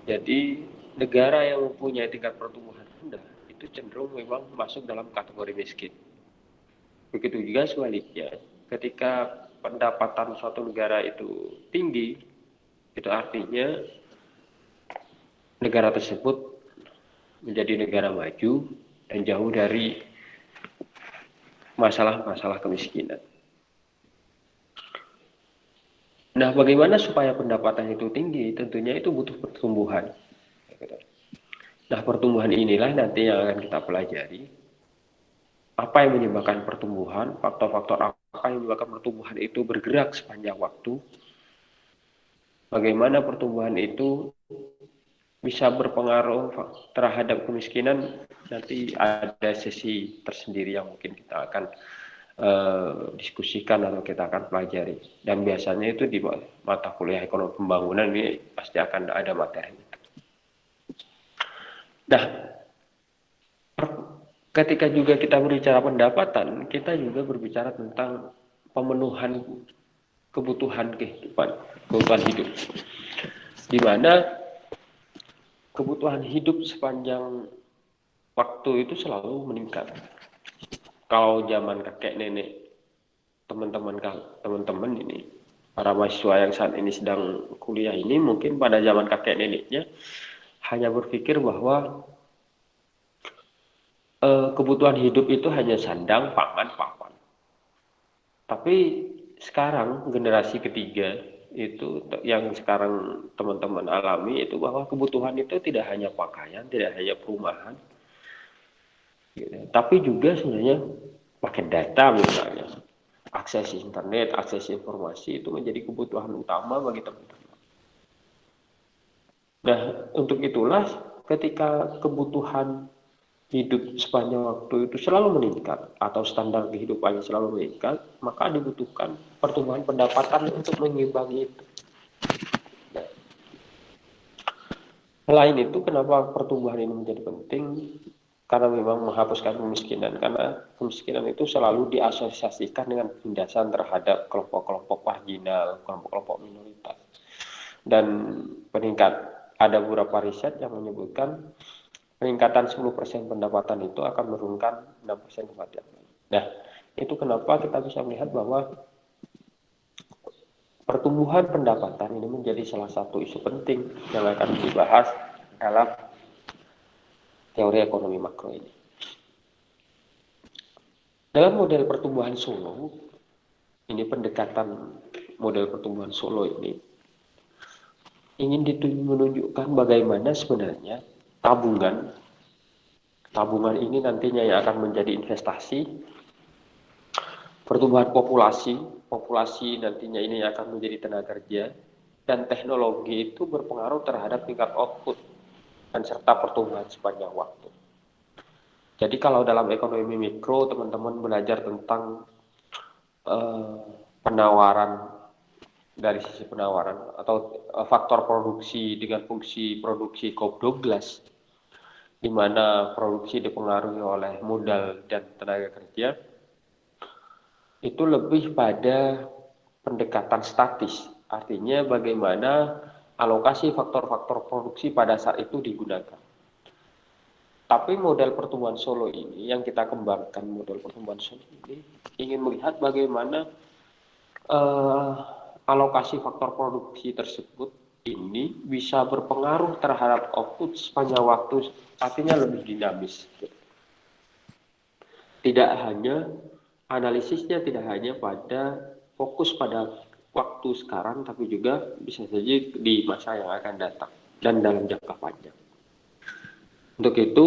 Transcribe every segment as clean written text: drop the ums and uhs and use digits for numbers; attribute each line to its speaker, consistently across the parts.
Speaker 1: Jadi negara yang mempunyai tingkat pertumbuhan rendah itu cenderung memang masuk dalam kategori miskin. Begitu juga sebaliknya, ketika pendapatan suatu negara itu tinggi, itu artinya negara tersebut menjadi negara maju dan jauh dari masalah-masalah kemiskinan. Nah, bagaimana supaya pendapatan itu tinggi? Tentunya itu butuh pertumbuhan. Nah, pertumbuhan inilah nanti yang akan kita pelajari. Apa yang menyebabkan pertumbuhan, faktor-faktor apa yang menyebabkan pertumbuhan itu bergerak sepanjang waktu, bagaimana pertumbuhan itu bisa berpengaruh terhadap kemiskinan. Nanti ada sesi tersendiri yang mungkin kita akan diskusikan atau kita akan pelajari, dan biasanya itu di mata kuliah ekonomi pembangunan ini pasti akan ada materinya. Nah, ketika juga kita berbicara pendapatan, kita juga berbicara tentang pemenuhan kebutuhan kebutuhan hidup, di mana kebutuhan hidup sepanjang waktu itu selalu meningkat. Kalau zaman kakek nenek teman-teman ini, para mahasiswa yang saat ini sedang kuliah ini, mungkin pada zaman kakek neneknya hanya berpikir bahwa kebutuhan hidup itu hanya sandang, pangan, papan. Tapi sekarang generasi ketiga itu yang sekarang teman-teman alami itu bahwa kebutuhan itu tidak hanya pakaian, tidak hanya perumahan, tapi juga sebenarnya pakai data misalnya. Akses internet, akses informasi itu menjadi kebutuhan utama bagi teman-teman. Nah, untuk itulah ketika kebutuhan hidup sepanjang waktu itu selalu meningkat atau standar kehidupannya selalu meningkat, maka dibutuhkan pertumbuhan pendapatan untuk mengimbangi itu. Nah, selain itu, kenapa pertumbuhan ini menjadi penting? Karena memang menghapuskan kemiskinan, karena kemiskinan itu selalu diasosiasikan dengan penindasan terhadap kelompok-kelompok marginal, kelompok-kelompok minoritas. Dan ada beberapa riset yang menyebutkan peningkatan 10% pendapatan itu akan menurunkan 6% kematian. Nah, itu kenapa kita bisa melihat bahwa pertumbuhan pendapatan ini menjadi salah satu isu penting yang akan dibahas dalam teori ekonomi makro ini. Dalam model pertumbuhan Solow, ini pendekatan model pertumbuhan Solow ini ingin menunjukkan bagaimana sebenarnya tabungan ini nantinya yang akan menjadi investasi, pertumbuhan populasi nantinya ini akan menjadi tenaga kerja, dan teknologi itu berpengaruh terhadap tingkat output dan serta pertumbuhan sepanjang waktu. Jadi kalau dalam ekonomi mikro, teman-teman belajar tentang penawaran, dari sisi penawaran atau faktor produksi dengan fungsi produksi Cobb-Douglas, di mana produksi dipengaruhi oleh modal dan tenaga kerja, itu lebih pada pendekatan statis. Artinya bagaimana alokasi faktor-faktor produksi pada saat itu digunakan. Tapi model pertumbuhan Solow ini, yang kita kembangkan model pertumbuhan Solow ini, ingin melihat bagaimana alokasi faktor produksi tersebut ini bisa berpengaruh terhadap output sepanjang waktu, artinya lebih dinamis. Tidak hanya analisisnya tidak hanya pada fokus pada waktu sekarang, tapi juga bisa saja di masa yang akan datang dan dalam jangka panjang. Untuk itu,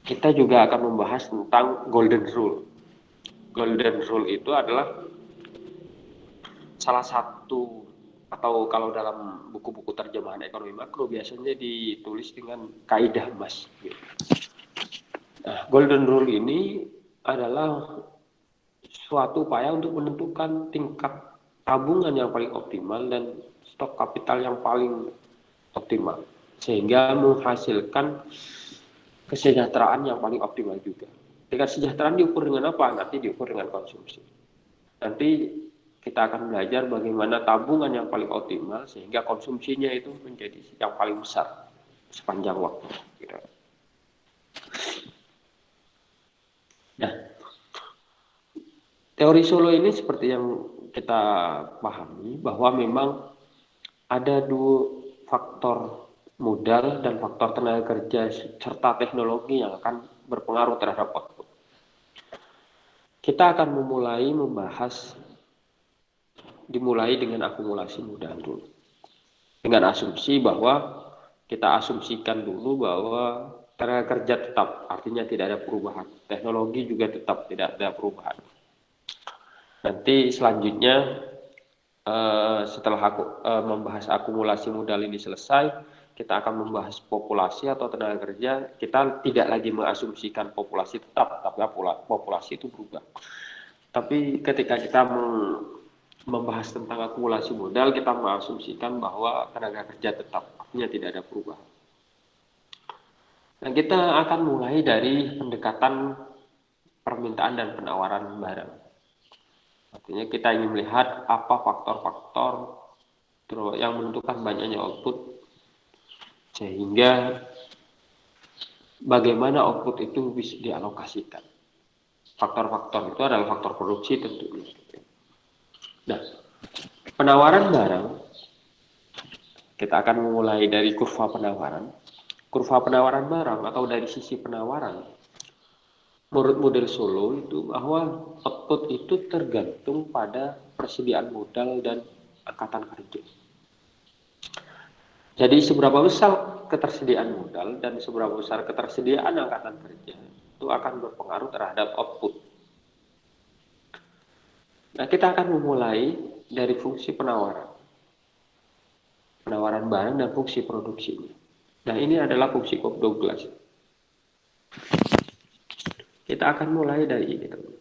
Speaker 1: kita juga akan membahas tentang Golden Rule. Golden Rule itu adalah salah satu, atau kalau dalam buku-buku terjemahan ekonomi makro biasanya ditulis dengan kaidah emas. Nah, Golden Rule ini adalah suatu upaya untuk menentukan tingkat tabungan yang paling optimal dan stok kapital yang paling optimal, sehingga menghasilkan kesejahteraan yang paling optimal juga. Tingkat kesejahteraan diukur dengan apa? Nanti diukur dengan konsumsi. Nanti kita akan belajar bagaimana tabungan yang paling optimal sehingga konsumsinya itu menjadi yang paling besar sepanjang waktu. Nah, teori Solo ini seperti yang kita pahami bahwa memang ada dua faktor modal dan faktor tenaga kerja serta teknologi yang akan berpengaruh terhadap output. Kita akan dimulai dengan akumulasi modal dulu. Dengan asumsi bahwa kita asumsikan dulu bahwa tenaga kerja tetap, artinya tidak ada perubahan. Teknologi juga tetap tidak ada perubahan. Nanti selanjutnya setelah membahas akumulasi modal ini selesai, kita akan membahas populasi atau tenaga kerja. Kita tidak lagi mengasumsikan populasi tetap, tapi populasi itu berubah. Tapi ketika kita membahas tentang akumulasi modal, kita mengasumsikan bahwa tenaga kerja tetap, artinya tidak ada perubahan. Nah, kita akan mulai dari pendekatan permintaan dan penawaran barang. Artinya kita ingin melihat apa faktor-faktor yang menentukan banyaknya output, sehingga bagaimana output itu bisa dialokasikan. Faktor-faktor itu adalah faktor produksi tentunya. Nah, penawaran barang, kita akan memulai dari kurva penawaran. Kurva penawaran barang atau dari sisi penawaran, menurut model Solo itu bahwa output itu tergantung pada persediaan modal dan angkatan kerja. Jadi seberapa besar ketersediaan modal dan seberapa besar ketersediaan angkatan kerja itu akan berpengaruh terhadap output. Nah, kita akan memulai dari fungsi penawaran barang dan fungsi produksinya. Nah, ini adalah fungsi Cobb-Douglas. Kita akan mulai dari ini, teman.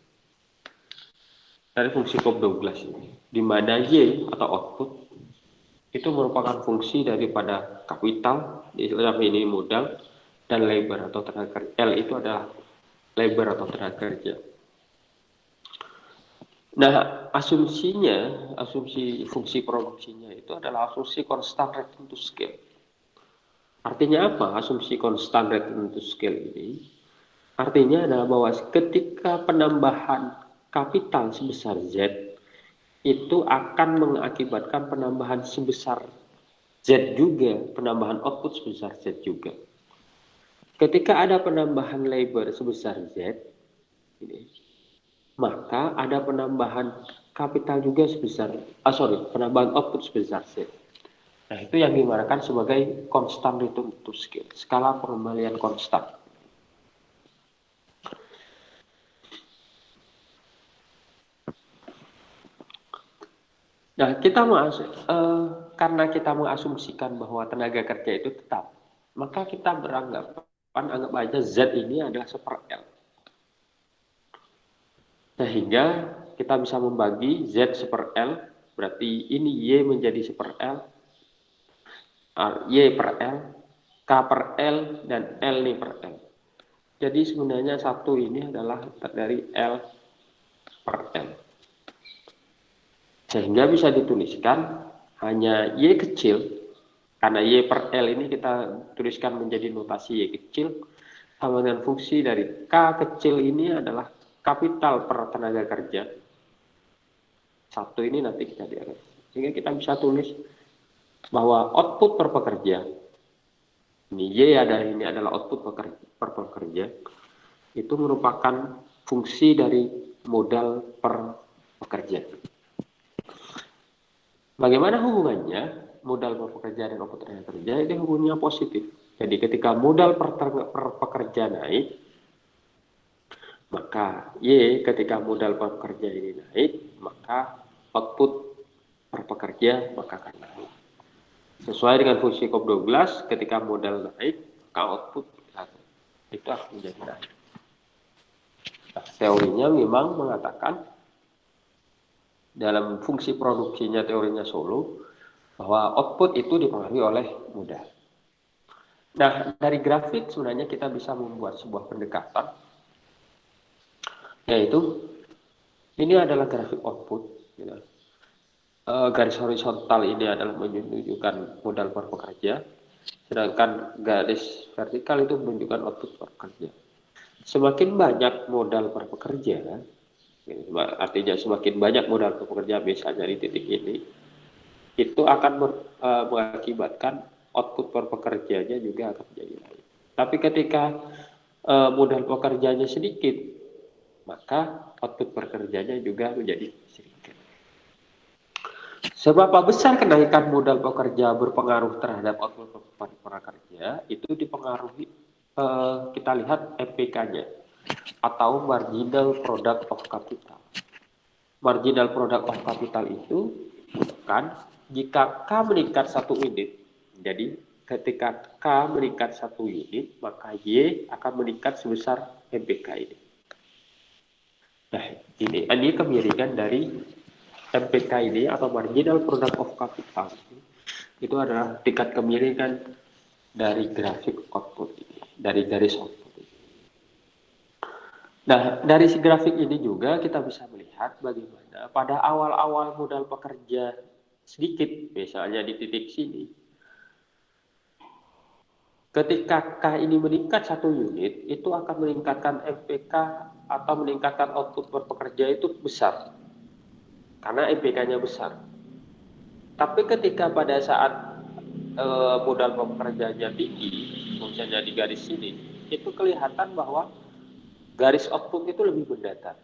Speaker 1: Dari fungsi Cobb-Douglas ini, di mana Y atau output itu merupakan fungsi daripada kapital, di dalam ini modal, dan labor atau tenaga kerja. L itu adalah labor atau tenaga kerja. Nah, asumsi fungsi produksinya itu adalah asumsi constant rate to scale. Artinya apa asumsi constant rate to scale ini? Artinya adalah bahwa ketika penambahan kapital sebesar Z, itu akan mengakibatkan penambahan sebesar Z juga, penambahan output sebesar Z juga. Ketika ada penambahan labor sebesar Z, ini, maka ada penambahan kapital juga penambahan output sebesar Z. Nah, itu yang dimanakan sebagai constant return to scale, skala pengembalian konstan. Nah, karena kita mengasumsikan bahwa tenaga kerja itu tetap, maka kita anggap aja Z ini adalah 1/L. Sehingga kita bisa membagi Z 1/L, berarti ini Y menjadi 1/L, Y per L, K per L, dan L ini per L. Jadi sebenarnya satu ini adalah dari L per L. Sehingga bisa dituliskan hanya Y kecil, karena Y per L ini kita tuliskan menjadi notasi Y kecil, sama dengan fungsi dari K kecil ini adalah kapital per tenaga kerja. Satu ini nanti kita lihat. Sehingga kita bisa tulis bahwa output per pekerja, ini Y ini adalah output per pekerja, itu merupakan fungsi dari modal per pekerja. Bagaimana hubungannya modal per pekerja dan output tenaga kerja? Ini hubungannya positif. Jadi ketika modal per pekerja naik, maka Y ketika modal per pekerja ini naik, maka output per pekerja maka akan naik. Sesuai dengan fungsi Cobb-Douglas, ketika modal naik, maka output itu akan menjadi naik. Nah, teorinya memang mengatakan dalam fungsi produksinya teorinya Solo bahwa output itu dipengaruhi oleh modal. Nah, dari grafik sebenarnya kita bisa membuat sebuah pendekatan, yaitu ini adalah grafik output. garis horizontal ini adalah menunjukkan modal per pekerja, sedangkan garis vertikal itu menunjukkan output per pekerja. Semakin banyak modal per pekerja, artinya semakin banyak modal per pekerja misalnya di titik ini, itu akan mengakibatkan output per pekerjanya juga akan menjadi naik. Tapi ketika modal pekerjanya sedikit, maka output pekerjanya juga menjadi sedikit. Seberapa besar kenaikan modal pekerja berpengaruh terhadap output pekerja, itu dipengaruhi kita lihat MPK-nya atau marginal product of capital. Marginal product of capital itu kan jika K meningkat 1 unit, jadi ketika K meningkat 1 unit, maka Y akan meningkat sebesar MPK ini. Nah, ini kemiringan dari MPK ini atau marginal product of capital itu adalah tingkat kemiringan dari grafik output ini, dari garis output ini. Nah, dari si grafik ini juga kita bisa melihat bagaimana pada awal-awal modal pekerja sedikit, misalnya di titik sini, ketika K ini meningkat 1 unit, itu akan meningkatkan MPK atau meningkatkan output per pekerja itu besar, karena MPK-nya besar. Tapi ketika pada saat modal pekerjanya tinggi, misalnya di garis sini, itu kelihatan bahwa garis output itu lebih mendatar.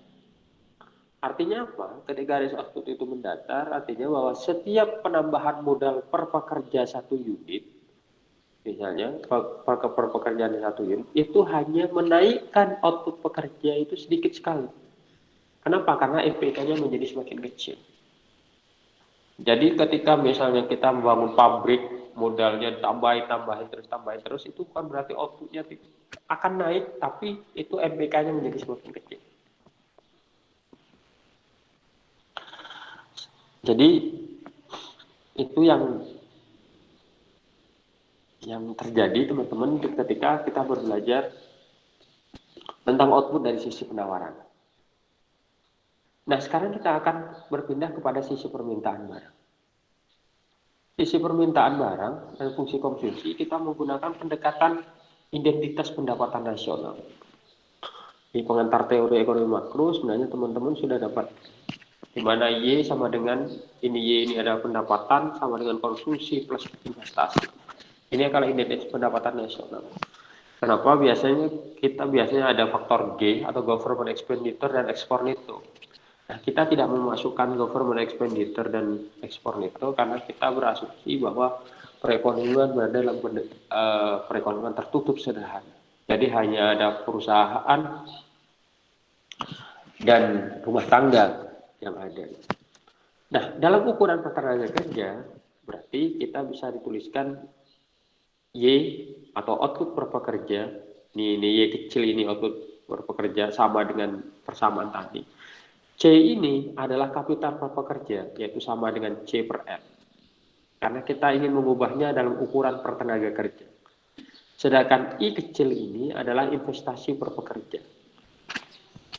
Speaker 1: Artinya apa? Ketika garis output itu mendatar, artinya bahwa setiap penambahan modal per pekerja 1 unit, misalnya per pekerjaan 1 unit, itu hanya menaikkan output pekerja itu sedikit sekali. Kenapa? Karena MPK-nya menjadi semakin kecil. Jadi ketika misalnya kita membangun pabrik, modalnya tambahin terus, itu bukan berarti outputnya akan naik, tapi itu MPK-nya menjadi semakin kecil. Jadi itu yang terjadi teman-teman ketika kita belajar tentang output dari sisi penawaran. Nah, sekarang kita akan berpindah kepada sisi permintaan barang. Sisi permintaan barang dan fungsi konsumsi kita menggunakan pendekatan identitas pendapatan nasional. Di pengantar teori ekonomi makro sebenarnya teman-teman sudah dapat di mana Y sama dengan Y ini adalah pendapatan sama dengan konsumsi plus investasi. Ini kalau identitas pendapatan nasional. Kenapa biasanya ada faktor G atau government expenditure dan ekspor neto. Nah, kita tidak memasukkan government expenditure dan ekspor neto karena kita berasumsi bahwa perekonomian berada dalam perekonomian tertutup sederhana. Jadi hanya ada perusahaan dan rumah tangga yang ada. Nah, dalam ukuran pertenaga kerja, berarti kita bisa dituliskan Y atau output per pekerja. Ini Y kecil ini output per pekerja sama dengan persamaan tadi. C ini adalah kapital per pekerja, yaitu sama dengan C per M. Karena kita ingin mengubahnya dalam ukuran per tenaga kerja. Sedangkan I kecil ini adalah investasi per pekerja.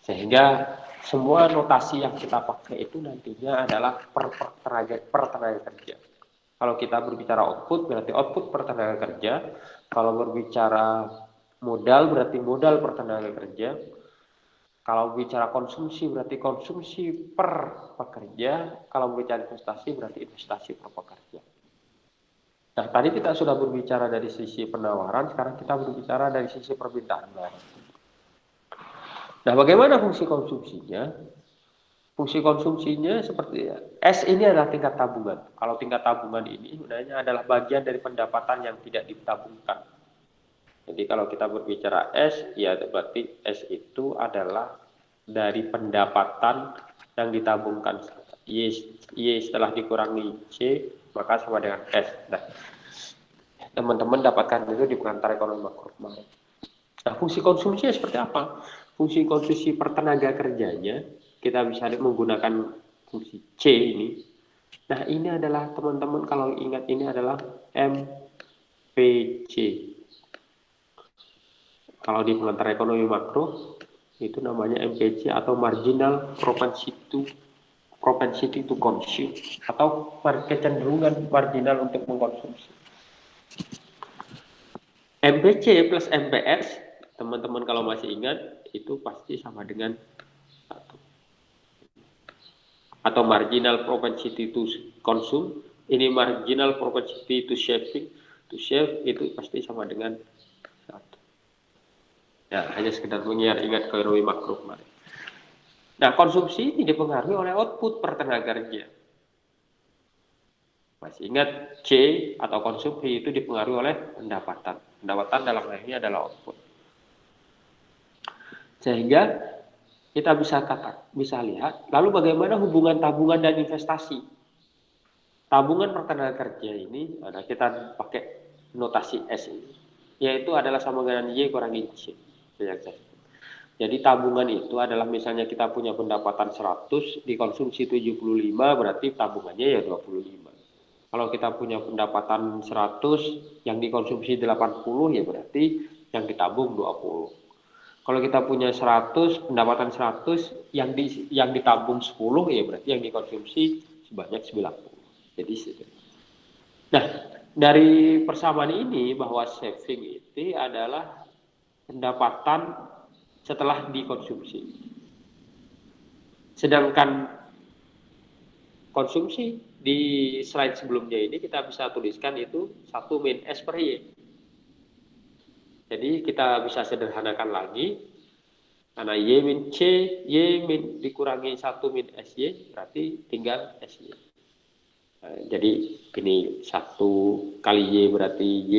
Speaker 1: Sehingga semua notasi yang kita pakai itu nantinya adalah per tenaga kerja. Kalau kita berbicara output, berarti output per tenaga kerja. Kalau berbicara modal, berarti modal per tenaga kerja. Kalau bicara konsumsi berarti konsumsi per pekerja, kalau bicara investasi berarti investasi per pekerja. Nah, tadi kita sudah berbicara dari sisi penawaran, sekarang kita berbicara dari sisi permintaan barang. Nah, bagaimana fungsi konsumsinya? Fungsi konsumsinya seperti S ini adalah tingkat tabungan. Kalau tingkat tabungan ini sebenarnya adalah bagian dari pendapatan yang tidak ditabungkan. Jadi kalau kita berbicara S, ya berarti S itu adalah dari pendapatan yang ditabungkan. Y setelah dikurangi C, maka sama dengan S. Nah, teman-teman dapatkan itu di pengantar ekonomi makro kemarin. Nah, fungsi konsumsi seperti apa? Fungsi konsumsi per tenaga kerjanya, kita bisa menggunakan fungsi C ini. Nah, ini adalah teman-teman kalau ingat ini adalah MPC. Kalau di pengantar ekonomi makro itu namanya MPC atau marginal propensity to propensity to consume, atau kecenderungan marginal untuk mengkonsumsi. MPC plus MPS, teman-teman kalau masih ingat, itu pasti sama dengan 1. Atau marginal propensity to consume, ini marginal propensity to save itu pasti sama dengan 1. Ya, hanya sekedar mengingat ekonomi makro kemarin. Nah, konsumsi ini dipengaruhi oleh output per tenaga kerja. Masih ingat, C atau konsumsi itu dipengaruhi oleh pendapatan. Pendapatan dalam hal ini adalah output. Sehingga kita bisa lihat, lalu bagaimana hubungan tabungan dan investasi. Tabungan per tenaga kerja ini, kita pakai notasi S ini, yaitu adalah sama dengan Y kurangi C. Jadi tabungan itu adalah misalnya kita punya pendapatan 100, dikonsumsi 75, berarti tabungannya ya 25. Kalau kita punya pendapatan 100, yang dikonsumsi 80, ya berarti yang ditabung 20. Kalau kita punya 100, pendapatan 100, yang ditabung 10, ya berarti yang dikonsumsi sebanyak 90. Jadi nah, dari persamaan ini bahwa saving itu adalah pendapatan setelah dikonsumsi. Sedangkan konsumsi di slide sebelumnya ini kita bisa tuliskan itu 1 min S per Y. Jadi kita bisa sederhanakan lagi, karena Y min C, Y min dikurangi 1 min SY, berarti tinggal SY. Nah, jadi ini 1 kali Y berarti Y,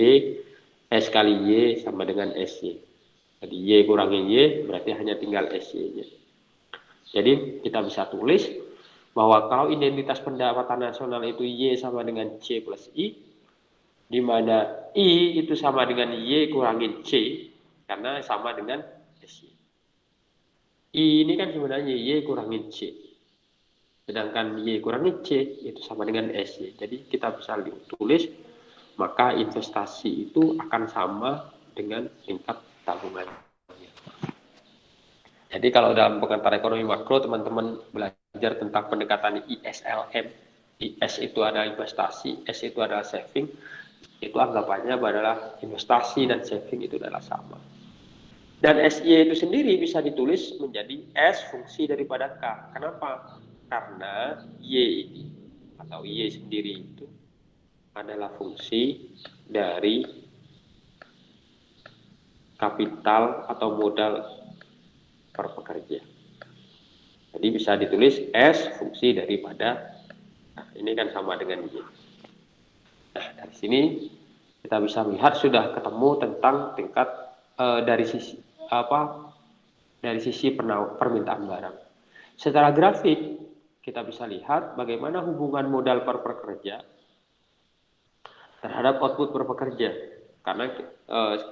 Speaker 1: S kali Y sama dengan SY. Jadi Y kurangi Y berarti hanya tinggal SY-nya. Jadi kita bisa tulis bahwa kalau identitas pendapatan nasional itu Y sama dengan C plus I, di mana I itu sama dengan Y kurangin C, karena sama dengan SY. I ini kan sebenarnya Y kurangin C, sedangkan Y kurangin C itu sama dengan SY. Jadi kita bisa tulis, maka investasi itu akan sama dengan tingkat tabungan. Jadi kalau dalam pengantar ekonomi makro, teman-teman belajar tentang pendekatan ISLM. IS itu adalah investasi, S itu adalah saving. Itu anggapannya adalah investasi dan saving itu adalah sama. Dan SY itu sendiri bisa ditulis menjadi S fungsi daripada K. Kenapa? Karena Y ini atau Y sendiri itu adalah fungsi dari kapital atau modal per pekerja. Jadi bisa ditulis S fungsi daripada, nah ini kan sama dengan Y. Nah, dari sini kita bisa lihat sudah ketemu tentang tingkat dari sisi permintaan barang. Secara grafik kita bisa lihat bagaimana hubungan modal per pekerja terhadap output per pekerja. Karena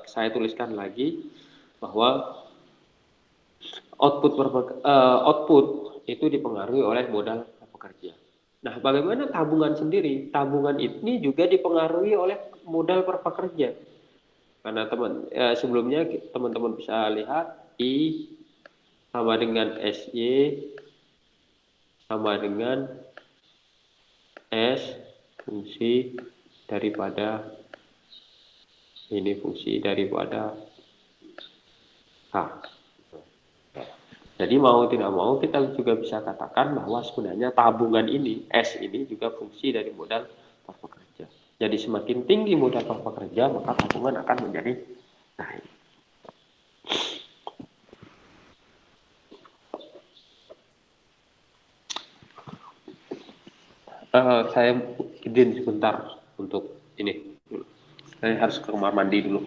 Speaker 1: saya tuliskan lagi bahwa output itu dipengaruhi oleh modal pekerja. Nah, bagaimana tabungan sendiri? Tabungan ini juga dipengaruhi oleh modal per pekerja. Karena sebelumnya teman-teman bisa lihat I sama dengan SY sama dengan S fungsi daripada ini fungsi daripada H. Jadi mau tidak mau kita juga bisa katakan bahwa sebenarnya tabungan ini, S ini juga fungsi dari modal per pekerja. Jadi semakin tinggi modal per pekerja, maka tabungan akan menjadi naik. Saya izin sebentar untuk ini. Saya harus ke kamar mandi dulu.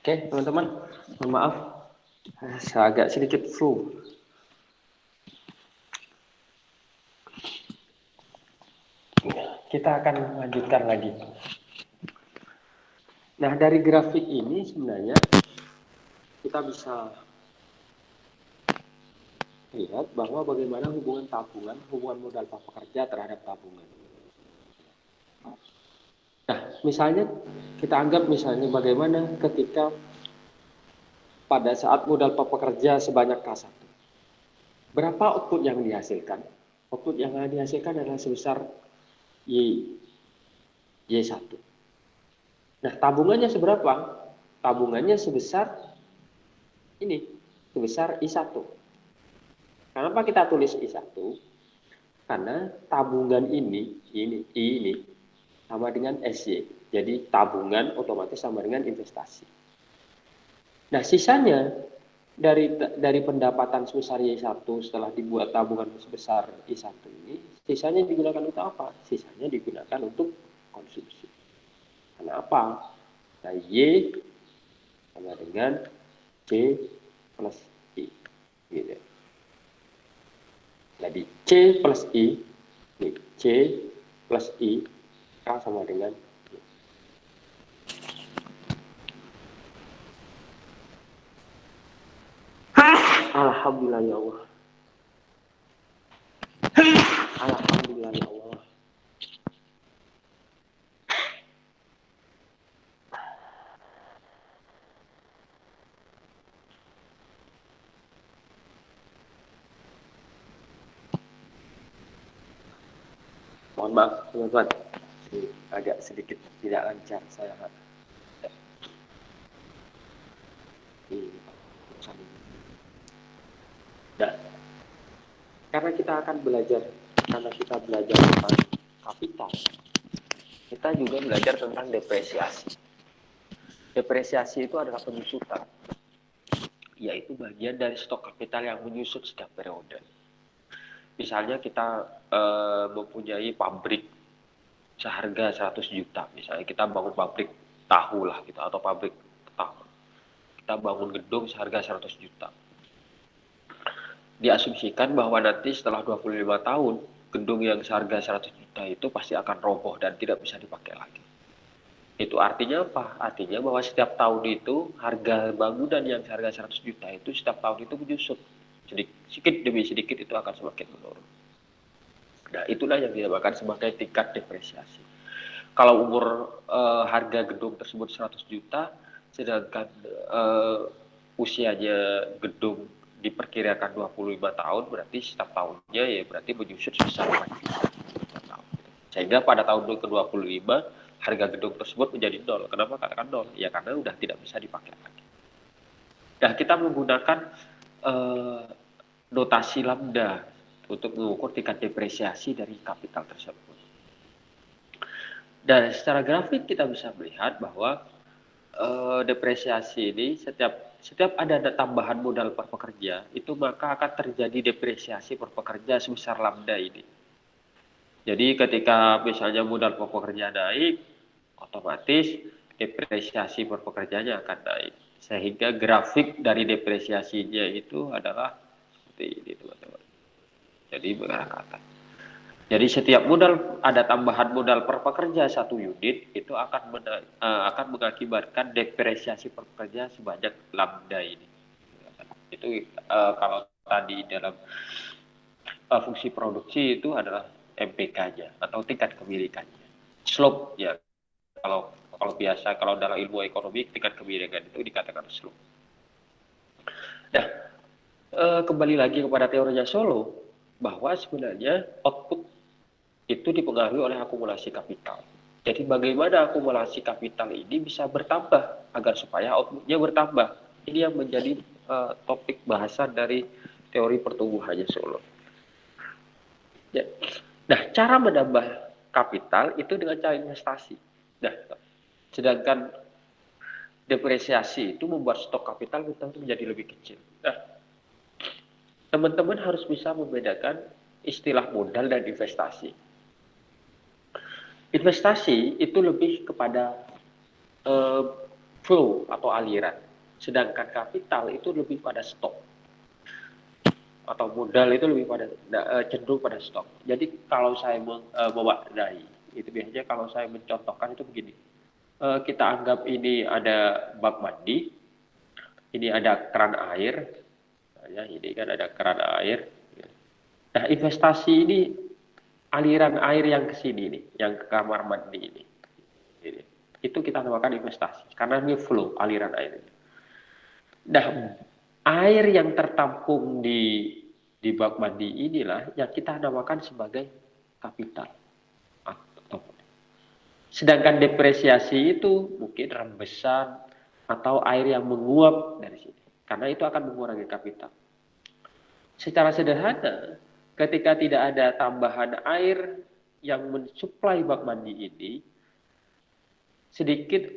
Speaker 1: Oke, teman-teman, mohon maaf, saya agak sedikit flu. Kita akan lanjutkan lagi. Nah, dari grafik ini sebenarnya kita bisa lihat bahwa bagaimana hubungan tabungan, hubungan modal pekerja terhadap tabungan. Nah, misalnya kita anggap misalnya bagaimana ketika pada saat modal pekerja sebanyak K1. Berapa output yang dihasilkan? Output yang dihasilkan adalah sebesar Y1. Nah, tabungannya seberapa? Tabungannya sebesar ini, sebesar I1. Kenapa kita tulis I1? Karena tabungan ini sama dengan SY. Jadi tabungan otomatis sama dengan investasi. Nah, sisanya dari pendapatan sebesar Y1 setelah dibuat tabungan sebesar I1 ini, sisanya digunakan untuk apa? Sisanya digunakan untuk konsumsi. Kenapa? Nah, Y sama dengan C plus I. Gitu. Jadi C plus I, C plus I, K sama dengan I. Alhamdulillah ya Allah. Alhamdulillah ya Allah. Mohon maaf teman-teman, agak sedikit tidak lancar saya. Nah, karena kita belajar tentang kapital, kita juga belajar tentang depresiasi. Depresiasi itu adalah penyusutan, yaitu bagian dari stok kapital yang menyusut setiap periode. Misalnya kita mempunyai pabrik seharga 100 juta, misalnya kita bangun pabrik tahu lah gitu, atau pabrik tahu. Kita bangun gedung seharga 100 juta. Diasumsikan bahwa nanti setelah 25 tahun, gedung yang seharga 100 juta itu pasti akan roboh dan tidak bisa dipakai lagi. Itu artinya apa? Artinya bahwa setiap tahun itu harga bangunan yang seharga 100 juta itu setiap tahun itu menyusut. Sedikit demi sedikit itu akan semakin menurun. Nah, itulah yang dinamakan sebagai tingkat depresiasi. Kalau umur harga gedung tersebut 100 juta, sedangkan usianya gedung diperkirakan 25 tahun, berarti setiap tahunnya ya berarti menyusut sebesar 4 tahun. Sehingga pada tahun ke-25 harga gedung tersebut menjadi nol. Kenapa katakan nol? Ya karena udah tidak bisa dipakai lagi. Nah, kita menggunakan notasi lambda untuk mengukur tingkat depresiasi dari kapital tersebut. Dan secara grafik kita bisa melihat bahwa depresiasi ini setiap ada tambahan modal per pekerja, itu maka akan terjadi depresiasi per pekerja sebesar lambda ini. Jadi ketika misalnya modal per pekerja naik, otomatis depresiasi per pekerjanya akan naik. Sehingga grafik dari depresiasinya itu adalah seperti ini, teman-teman. Jadi mengarah ke atas. Jadi setiap modal ada tambahan modal per pekerja 1 unit itu akan mengakibatkan depresiasi per pekerja sebanyak lambda ini. Itu kalau tadi dalam fungsi produksi itu adalah MPK-nya atau tingkat kepemilikannya. Slope ya. Kalau biasa kalau dalam ilmu ekonomi tingkat kepemilikan itu dikatakan slope. Nah, kembali lagi kepada teorinya Solow bahwa sebenarnya output itu dipengaruhi oleh akumulasi kapital. Jadi bagaimana akumulasi kapital ini bisa bertambah agar supaya outputnya bertambah. Ini yang menjadi topik bahasan dari teori pertumbuhannya Solow. Ya. Nah, cara menambah kapital itu dengan cara investasi. Nah, sedangkan depresiasi itu membuat stok kapital kita menjadi lebih kecil. Nah, teman-teman harus bisa membedakan istilah modal dan investasi. Investasi itu lebih kepada flow atau aliran. Sedangkan kapital itu lebih pada stok atau modal itu lebih pada cenderung pada stok. Jadi kalau saya memaknai itu biasanya kalau saya mencontohkan itu begini. Kita anggap ini ada bak mandi, ini ada keran air, ya, ini kan ada keran air. Nah, investasi ini aliran air yang ke sini nih, yang ke kamar mandi ini. Itu kita namakan investasi karena ini flow aliran air. Nah, air yang tertampung di bak mandi inilah yang kita namakan sebagai kapital. Sedangkan depresiasi itu mungkin rembesan atau air yang menguap dari sini. Karena itu akan mengurangi kapital. Secara sederhana, ketika tidak ada tambahan air yang mensuplai bak mandi ini, sedikit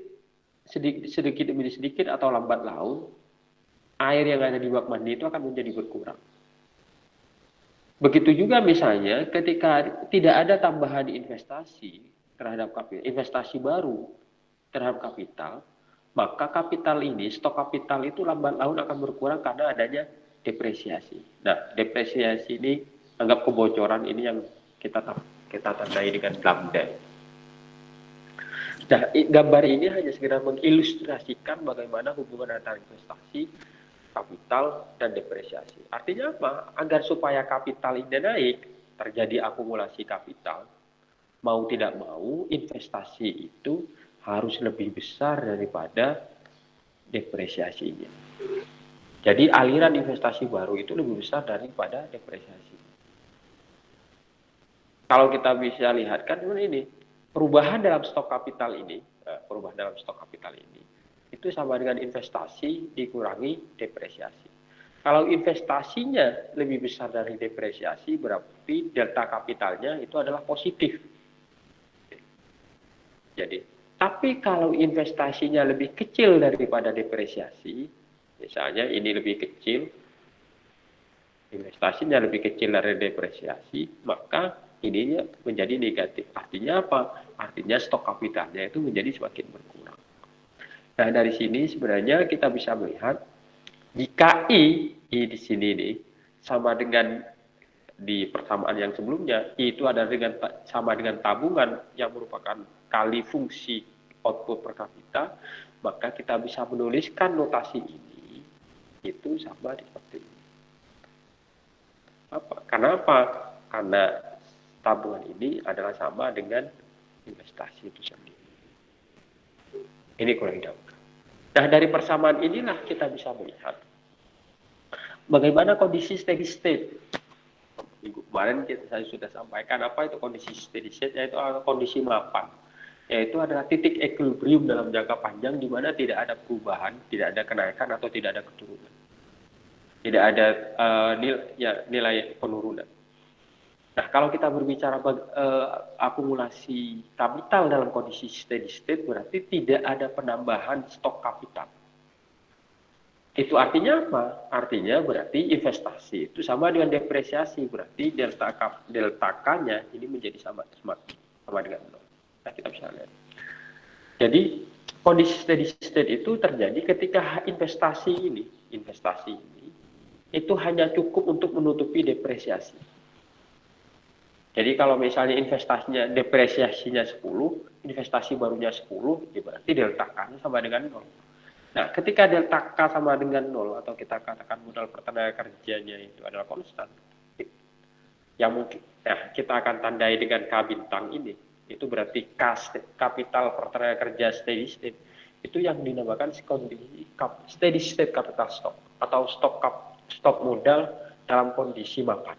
Speaker 1: demi sedikit atau lambat laun, air yang ada di bak mandi itu akan menjadi berkurang. Begitu juga misalnya ketika tidak ada tambahan investasi terhadap kapital, investasi baru terhadap kapital, maka kapital ini, stok kapital itu lambat laun akan berkurang karena adanya depresiasi. Nah, depresiasi ini anggap kebocoran ini yang kita tandai dengan lambda. Nah, gambar ini hanya sekedar mengilustrasikan bagaimana hubungan antara investasi, kapital, dan depresiasi. Artinya apa? Agar supaya kapital ini naik, terjadi akumulasi kapital, mau tidak mau investasi itu harus lebih besar daripada depresiasinya. Jadi aliran investasi baru itu lebih besar daripada depresiasi. Kalau kita bisa lihat kan ini perubahan dalam stok kapital ini, itu sama dengan investasi dikurangi depresiasi. Kalau investasinya lebih besar dari depresiasi, berarti delta kapitalnya itu adalah positif. Jadi, tapi kalau investasinya lebih kecil daripada depresiasi, misalnya ini lebih kecil, investasinya lebih kecil dari depresiasi, maka ininya menjadi negatif. Artinya apa? Artinya stok kapitalnya itu menjadi semakin berkurang. Nah, dari sini sebenarnya kita bisa melihat jika I di sini nih sama dengan di persamaan yang sebelumnya, I itu adalah sama dengan tabungan yang merupakan kali fungsi output per kapita, maka kita bisa menuliskan notasi ini itu sama seperti ini. Kenapa? Karena tabungan ini adalah sama dengan investasi itu sendiri. Ini kurang jauh. Nah, dari persamaan inilah kita bisa melihat bagaimana kondisi steady state. Minggu kemarin saya sudah sampaikan apa itu kondisi steady state, yaitu kondisi mapan. Yaitu adalah titik equilibrium dalam jangka panjang di mana tidak ada perubahan, tidak ada kenaikan atau tidak ada keturunan. Tidak ada nilai penurunan. Nah, kalau kita berbicara akumulasi kapital dalam kondisi steady state, berarti tidak ada penambahan stok kapital. Itu artinya apa? Artinya berarti investasi itu sama dengan depresiasi, berarti delta K-nya ini menjadi sama dengan 0. Nah, kita bisa lihat. Jadi kondisi steady state itu terjadi ketika investasi ini itu hanya cukup untuk menutupi depresiasi. Jadi kalau misalnya investasinya depresiasinya 10, investasi barunya 10, ya berarti delta K-nya sama dengan 0. Nah, ketika delta K sama dengan 0 atau kita katakan modal pertenaga kerjanya itu adalah konstan, yang mungkin, nah kita akan tandai dengan K bintang ini, itu berarti kapital pertenaga kerja steady state, itu yang dinamakan kondisi steady state capital stock atau stok modal dalam kondisi mapan.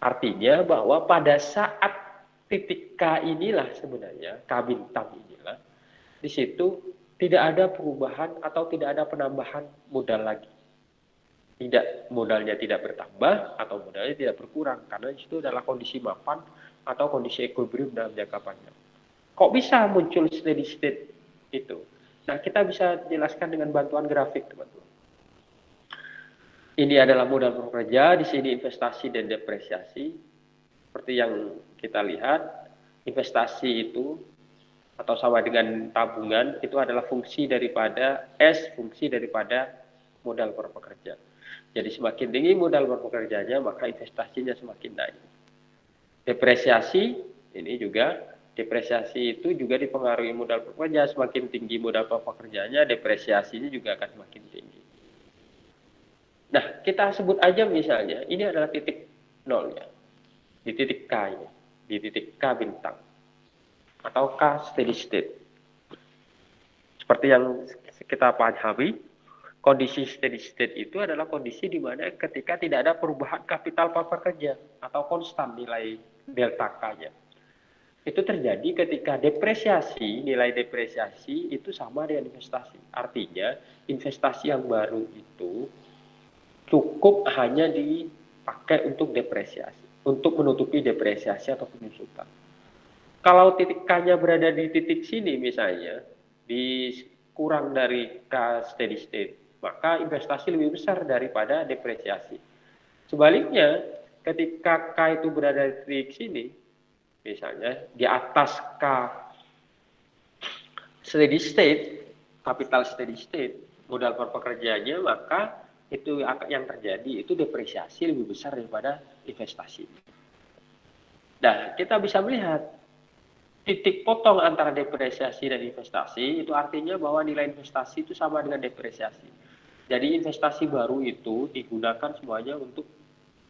Speaker 1: Artinya bahwa pada saat titik K inilah sebenarnya, K bintang inilah, di situ tidak ada perubahan atau tidak ada penambahan modal lagi. Modalnya tidak bertambah atau modalnya tidak berkurang, karena di situ adalah kondisi mapan atau kondisi equilibrium dalam jangka panjang. Kok bisa muncul steady state itu? Nah, kita bisa jelaskan dengan bantuan grafik, teman-teman. Ini adalah modal pekerja, di sini investasi dan depresiasi. Seperti yang kita lihat, investasi itu atau sama dengan tabungan itu adalah fungsi daripada S, fungsi daripada modal per pekerja. Jadi semakin tinggi modal per pekerjanya, maka investasinya semakin naik. Depresiasi ini juga, depresiasi itu juga dipengaruhi modal per pekerja. Semakin tinggi modal per pekerjanya, depresiasinya juga akan semakin tinggi. Nah, kita sebut aja misalnya, ini adalah titik nolnya, di titik K ini, di titik K bintang, atau K steady state. Seperti yang kita pahami, kondisi steady state itu adalah kondisi di mana ketika tidak ada perubahan kapital per pekerja atau konstan nilai delta K-nya. Itu terjadi ketika depresiasi, nilai depresiasi itu sama dengan investasi. Artinya, investasi yang baru itu cukup hanya dipakai untuk depresiasi, untuk menutupi depresiasi atau penyusutan. Kalau titik K-nya berada di titik sini misalnya, di kurang dari K steady state, maka investasi lebih besar daripada depresiasi. Sebaliknya, ketika K itu berada di titik sini, misalnya di atas K steady state, capital steady state, modal per pekerjaannya, maka itu yang terjadi itu depresiasi lebih besar daripada investasi. Nah, kita bisa melihat titik potong antara depresiasi dan investasi itu artinya bahwa nilai investasi itu sama dengan depresiasi. Jadi investasi baru itu digunakan semuanya untuk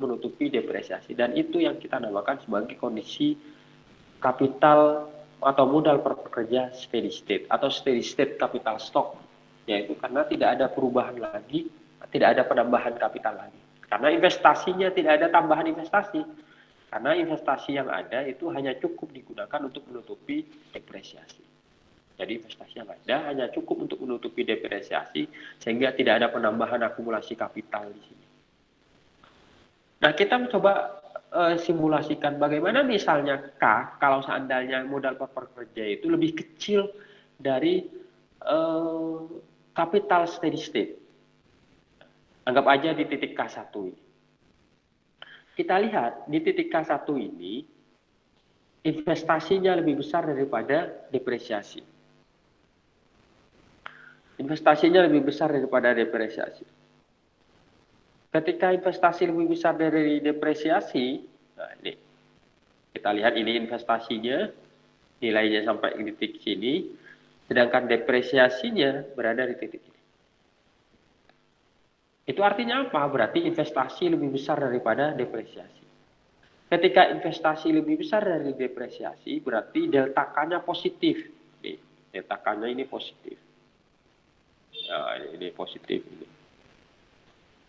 Speaker 1: menutupi depresiasi, dan itu yang kita namakan sebagai kondisi kapital atau modal per pekerja steady state atau steady state capital stock, yaitu karena tidak ada perubahan lagi, tidak ada penambahan kapital lagi, karena investasinya tidak ada tambahan investasi. Karena investasi yang ada itu hanya cukup digunakan untuk menutupi depresiasi. Jadi investasi yang ada hanya cukup untuk menutupi depresiasi, sehingga tidak ada penambahan akumulasi kapital di sini. Nah, kita mencoba simulasikan bagaimana misalnya K, kalau seandainya modal per pekerja itu lebih kecil dari capital steady state. Anggap aja di titik K1 ini. Kita lihat di titik K1 ini, investasinya lebih besar daripada depresiasi. Investasinya lebih besar daripada depresiasi. Ketika investasi lebih besar dari depresiasi, nah ini, kita lihat ini investasinya, nilainya sampai di titik sini, sedangkan depresiasinya berada di titik ini. Itu artinya apa? Berarti investasi lebih besar daripada depresiasi. Ketika investasi lebih besar dari depresiasi, berarti delta K-nya positif. Nih, delta K-nya ini positif. Nah, ini positif. Ini.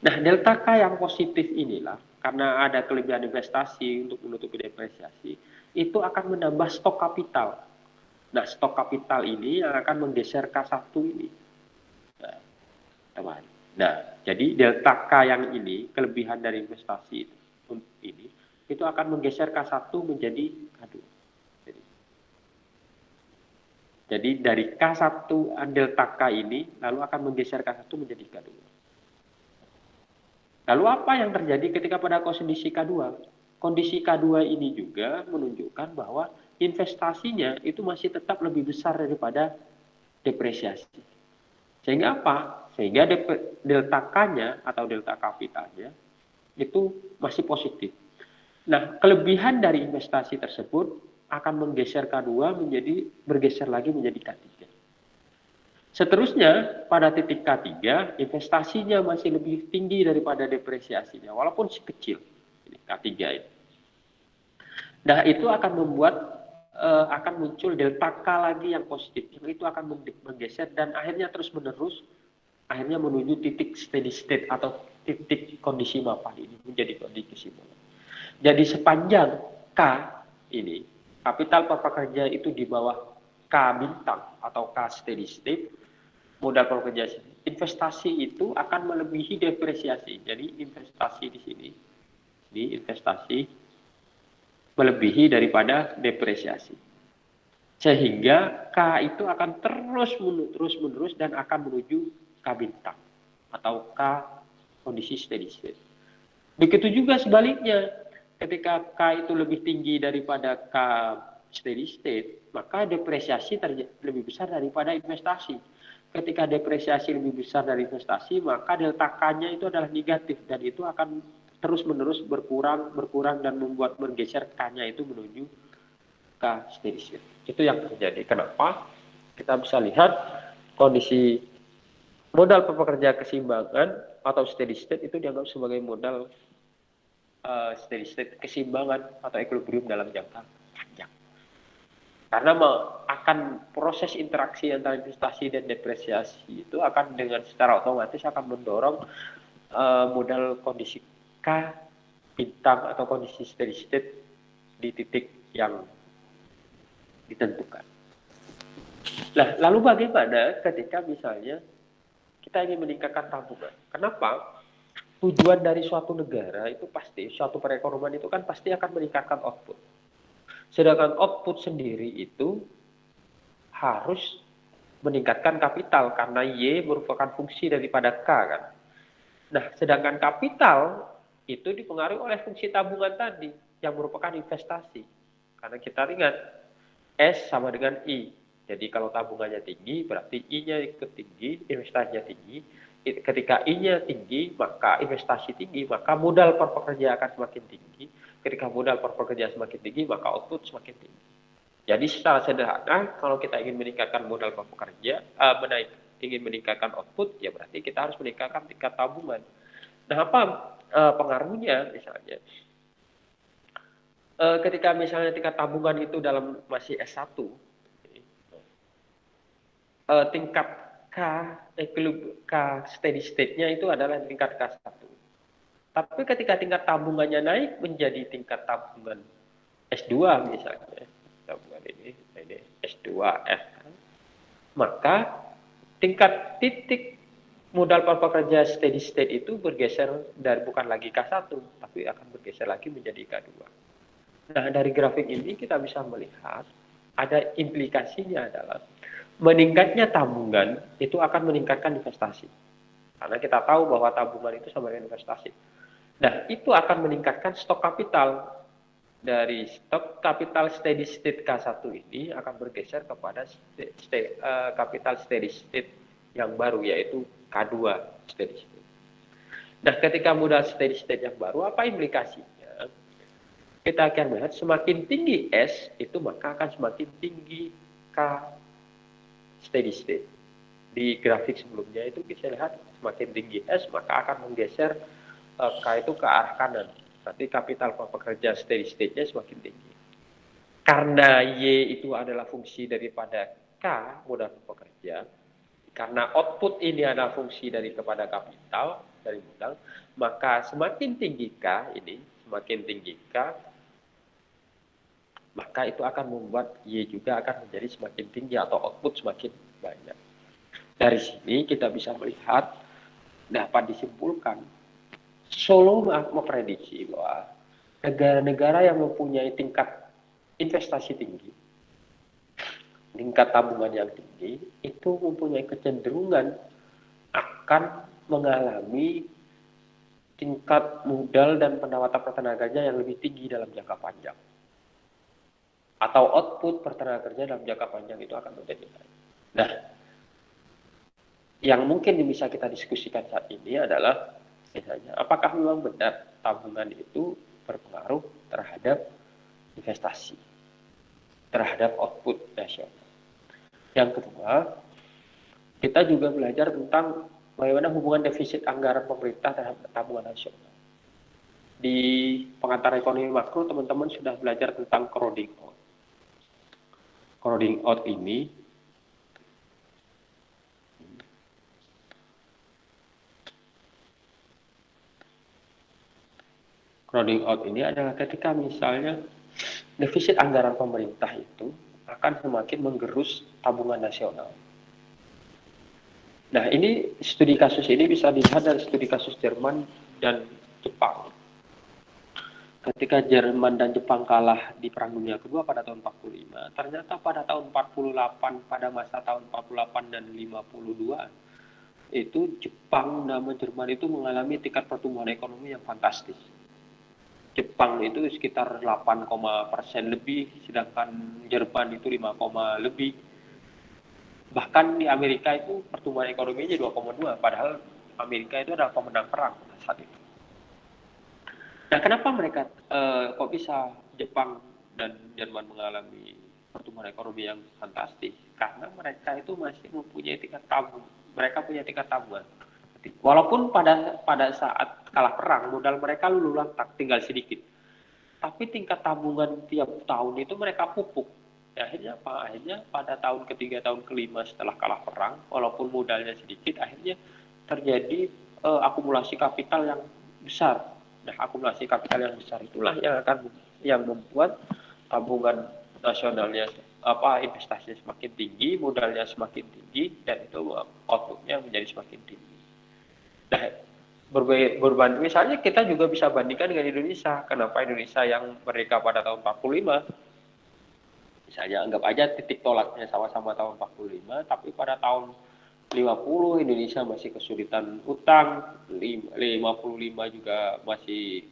Speaker 1: Nah, delta K yang positif inilah, karena ada kelebihan investasi untuk menutupi depresiasi, itu akan menambah stok kapital. Nah, stok kapital ini yang akan menggeser K1 ini. Nah, teman. Nah, jadi delta K yang ini, kelebihan dari investasi ini, itu akan menggeser K1 menjadi K2. Jadi dari K1 delta K ini, lalu akan menggeser K1 menjadi K2. Lalu apa yang terjadi ketika pada kondisi K2? Kondisi K2 ini juga menunjukkan bahwa investasinya itu masih tetap lebih besar daripada depresiasi. Sehingga apa? Sehingga delta K-nya atau delta kapitalnya itu masih positif. Nah, kelebihan dari investasi tersebut akan menggeser K2 bergeser lagi menjadi K3. Seterusnya, pada titik K3, investasinya masih lebih tinggi daripada depresiasinya, walaupun kecil. Ini K3 ini. Nah, itu akan membuat akan muncul delta K lagi yang positif, yang itu akan menggeser dan akhirnya terus-menerus akhirnya menuju titik steady state atau titik kondisi mapan ini menjadi kondisi mapan. Jadi sepanjang K ini, kapital per pekerja itu di bawah K bintang atau K steady state, modal per pekerja investasi itu akan melebihi depresiasi. Jadi investasi di sini, di investasi melebihi daripada depresiasi. Sehingga K itu akan terus-menerus dan akan menuju K bintang atau K kondisi steady state. Begitu juga sebaliknya, ketika K itu lebih tinggi daripada K steady state, maka depresiasi lebih besar daripada investasi. Ketika depresiasi lebih besar dari investasi, maka delta K-nya itu adalah negatif, dan itu akan terus-menerus berkurang dan membuat bergeser K-nya itu menuju ke steady state. Itu yang terjadi. Kenapa? Kita bisa lihat kondisi modal pekerja keseimbangan atau steady state itu dianggap sebagai modal steady state keseimbangan atau equilibrium dalam jangka panjang. Karena akan proses interaksi antara investasi dan depresiasi itu akan dengan secara otomatis akan mendorong modal kondisi K bintang atau kondisi steady state di titik yang ditentukan. Nah, lalu bagaimana ketika misalnya kita ingin meningkatkan tabungan? Kenapa? Tujuan dari suatu negara itu pasti, suatu perekonomian itu kan pasti akan meningkatkan output. Sedangkan output sendiri itu harus meningkatkan kapital karena Y merupakan fungsi daripada K kan. Nah, sedangkan kapital itu dipengaruhi oleh fungsi tabungan tadi yang merupakan investasi. Karena kita ingat S sama dengan I. Jadi kalau tabungannya tinggi berarti I-nya ikut tinggi, investasinya tinggi. Ketika I-nya tinggi, maka investasi tinggi, maka modal per pekerja akan semakin tinggi. Ketika modal per pekerja semakin tinggi, maka output semakin tinggi. Jadi secara sederhana, kalau kita ingin meningkatkan modal per pekerja, ingin meningkatkan output, ya berarti kita harus meningkatkan tingkat tabungan. Nah, apa pengaruhnya misalnya? Ketika misalnya tingkat tabungan itu dalam masih S1, tingkat K steady state-nya itu adalah tingkat K1. Tapi ketika tingkat tabungannya naik menjadi tingkat tabungan S2 misalnya, tabungan ini S2F, maka tingkat titik modal per pekerja steady state itu bergeser dari bukan lagi K1, tapi akan bergeser lagi menjadi K2. Nah, dari grafik ini kita bisa melihat ada implikasinya adalah meningkatnya tabungan itu akan meningkatkan investasi. Karena kita tahu bahwa tabungan itu sama dengan investasi. Nah, itu akan meningkatkan stok kapital. Dari stok kapital steady state K1 ini akan bergeser kepada kapital steady state yang baru, yaitu K2 steady state. Nah, ketika modal steady state yang baru, apa implikasinya? Kita akan melihat semakin tinggi S, itu maka akan semakin tinggi K steady state. Di grafik sebelumnya itu kita lihat semakin tinggi S, maka akan menggeser K itu ke arah kanan. Berarti kapital pekerja steady state-nya semakin tinggi. Karena Y itu adalah fungsi daripada K, modal pekerja, karena output ini adalah fungsi kepada kapital, dari modal, maka semakin tinggi K ini, maka itu akan membuat Y juga akan menjadi semakin tinggi atau output semakin banyak. Dari sini kita bisa melihat, dapat disimpulkan, Solo memprediksi bahwa negara-negara yang mempunyai tingkat investasi tinggi, tingkat tabungan yang tinggi, itu mempunyai kecenderungan akan mengalami tingkat modal dan pendapatan pertenaganya yang lebih tinggi dalam jangka panjang. Atau output pertenaga kerja dalam jangka panjang itu akan menjadi naik. Nah, yang mungkin bisa kita diskusikan saat ini adalah misalnya, apakah memang benar tabungan itu berpengaruh terhadap investasi, terhadap output nasional? Yang kedua, kita juga belajar tentang bagaimana hubungan defisit anggaran pemerintah terhadap tabungan nasional. Di pengantar ekonomi makro, teman-teman sudah belajar tentang crowding out. Crowding out ini adalah ketika misalnya defisit anggaran pemerintah itu akan semakin menggerus tabungan nasional. Nah, ini studi kasus ini bisa dilihat dari studi kasus Jerman dan Jepang. Ketika Jerman dan Jepang kalah di Perang Dunia Kedua pada tahun 45, ternyata pada tahun 48, pada masa tahun 48 dan 52, itu Jepang dan Jerman itu mengalami tingkat pertumbuhan ekonomi yang fantastis. Jepang itu sekitar 8, lebih, sedangkan Jerman itu 5, lebih. Bahkan di Amerika itu pertumbuhan ekonominya 2,2, padahal Amerika itu adalah pemenang perang saat itu. Nah, kenapa mereka kok bisa Jepang dan Jerman mengalami pertumbuhan ekonomi yang fantastis? Karena mereka itu masih mempunyai tingkat tabung. Mereka punya tingkat tabungan. Walaupun pada saat kalah perang, modal mereka luluh lantak, tinggal sedikit. Tapi tingkat tabungan tiap tahun itu mereka pupuk. Ya, akhirnya apa? Akhirnya pada tahun ketiga, tahun kelima setelah kalah perang, walaupun modalnya sedikit, akhirnya terjadi akumulasi kapital yang besar. Nah, akumulasi kapital yang besar itulah yang membuat tabungan nasionalnya investasinya semakin tinggi, modalnya semakin tinggi, dan itu outputnya menjadi semakin tinggi. Nah, berbanding misalnya kita juga bisa bandingkan dengan Indonesia. Kenapa Indonesia yang merdeka pada tahun 45, misalnya anggap aja titik tolaknya sama-sama tahun 45, tapi pada tahun 50 Indonesia masih kesulitan utang, 55 juga masih,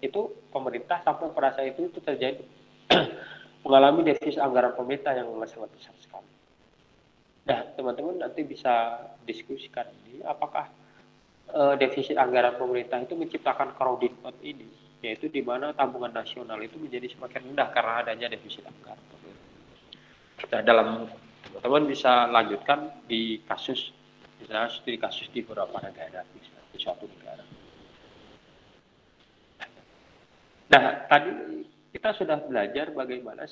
Speaker 1: itu pemerintah sampai pada saat itu terjadi mengalami defisit anggaran pemerintah yang sangat besar sekali. Nah, teman-teman nanti bisa diskusikan ini, apakah defisit anggaran pemerintah itu menciptakan crowded fund ini, yaitu di mana tabungan nasional itu menjadi semakin rendah karena adanya defisit anggaran pemerintah. Nah, teman-teman bisa lanjutkan di kasus, misalnya studi kasus di beberapa negara, misalnya di suatu negara. Nah, tadi kita sudah belajar bagaimana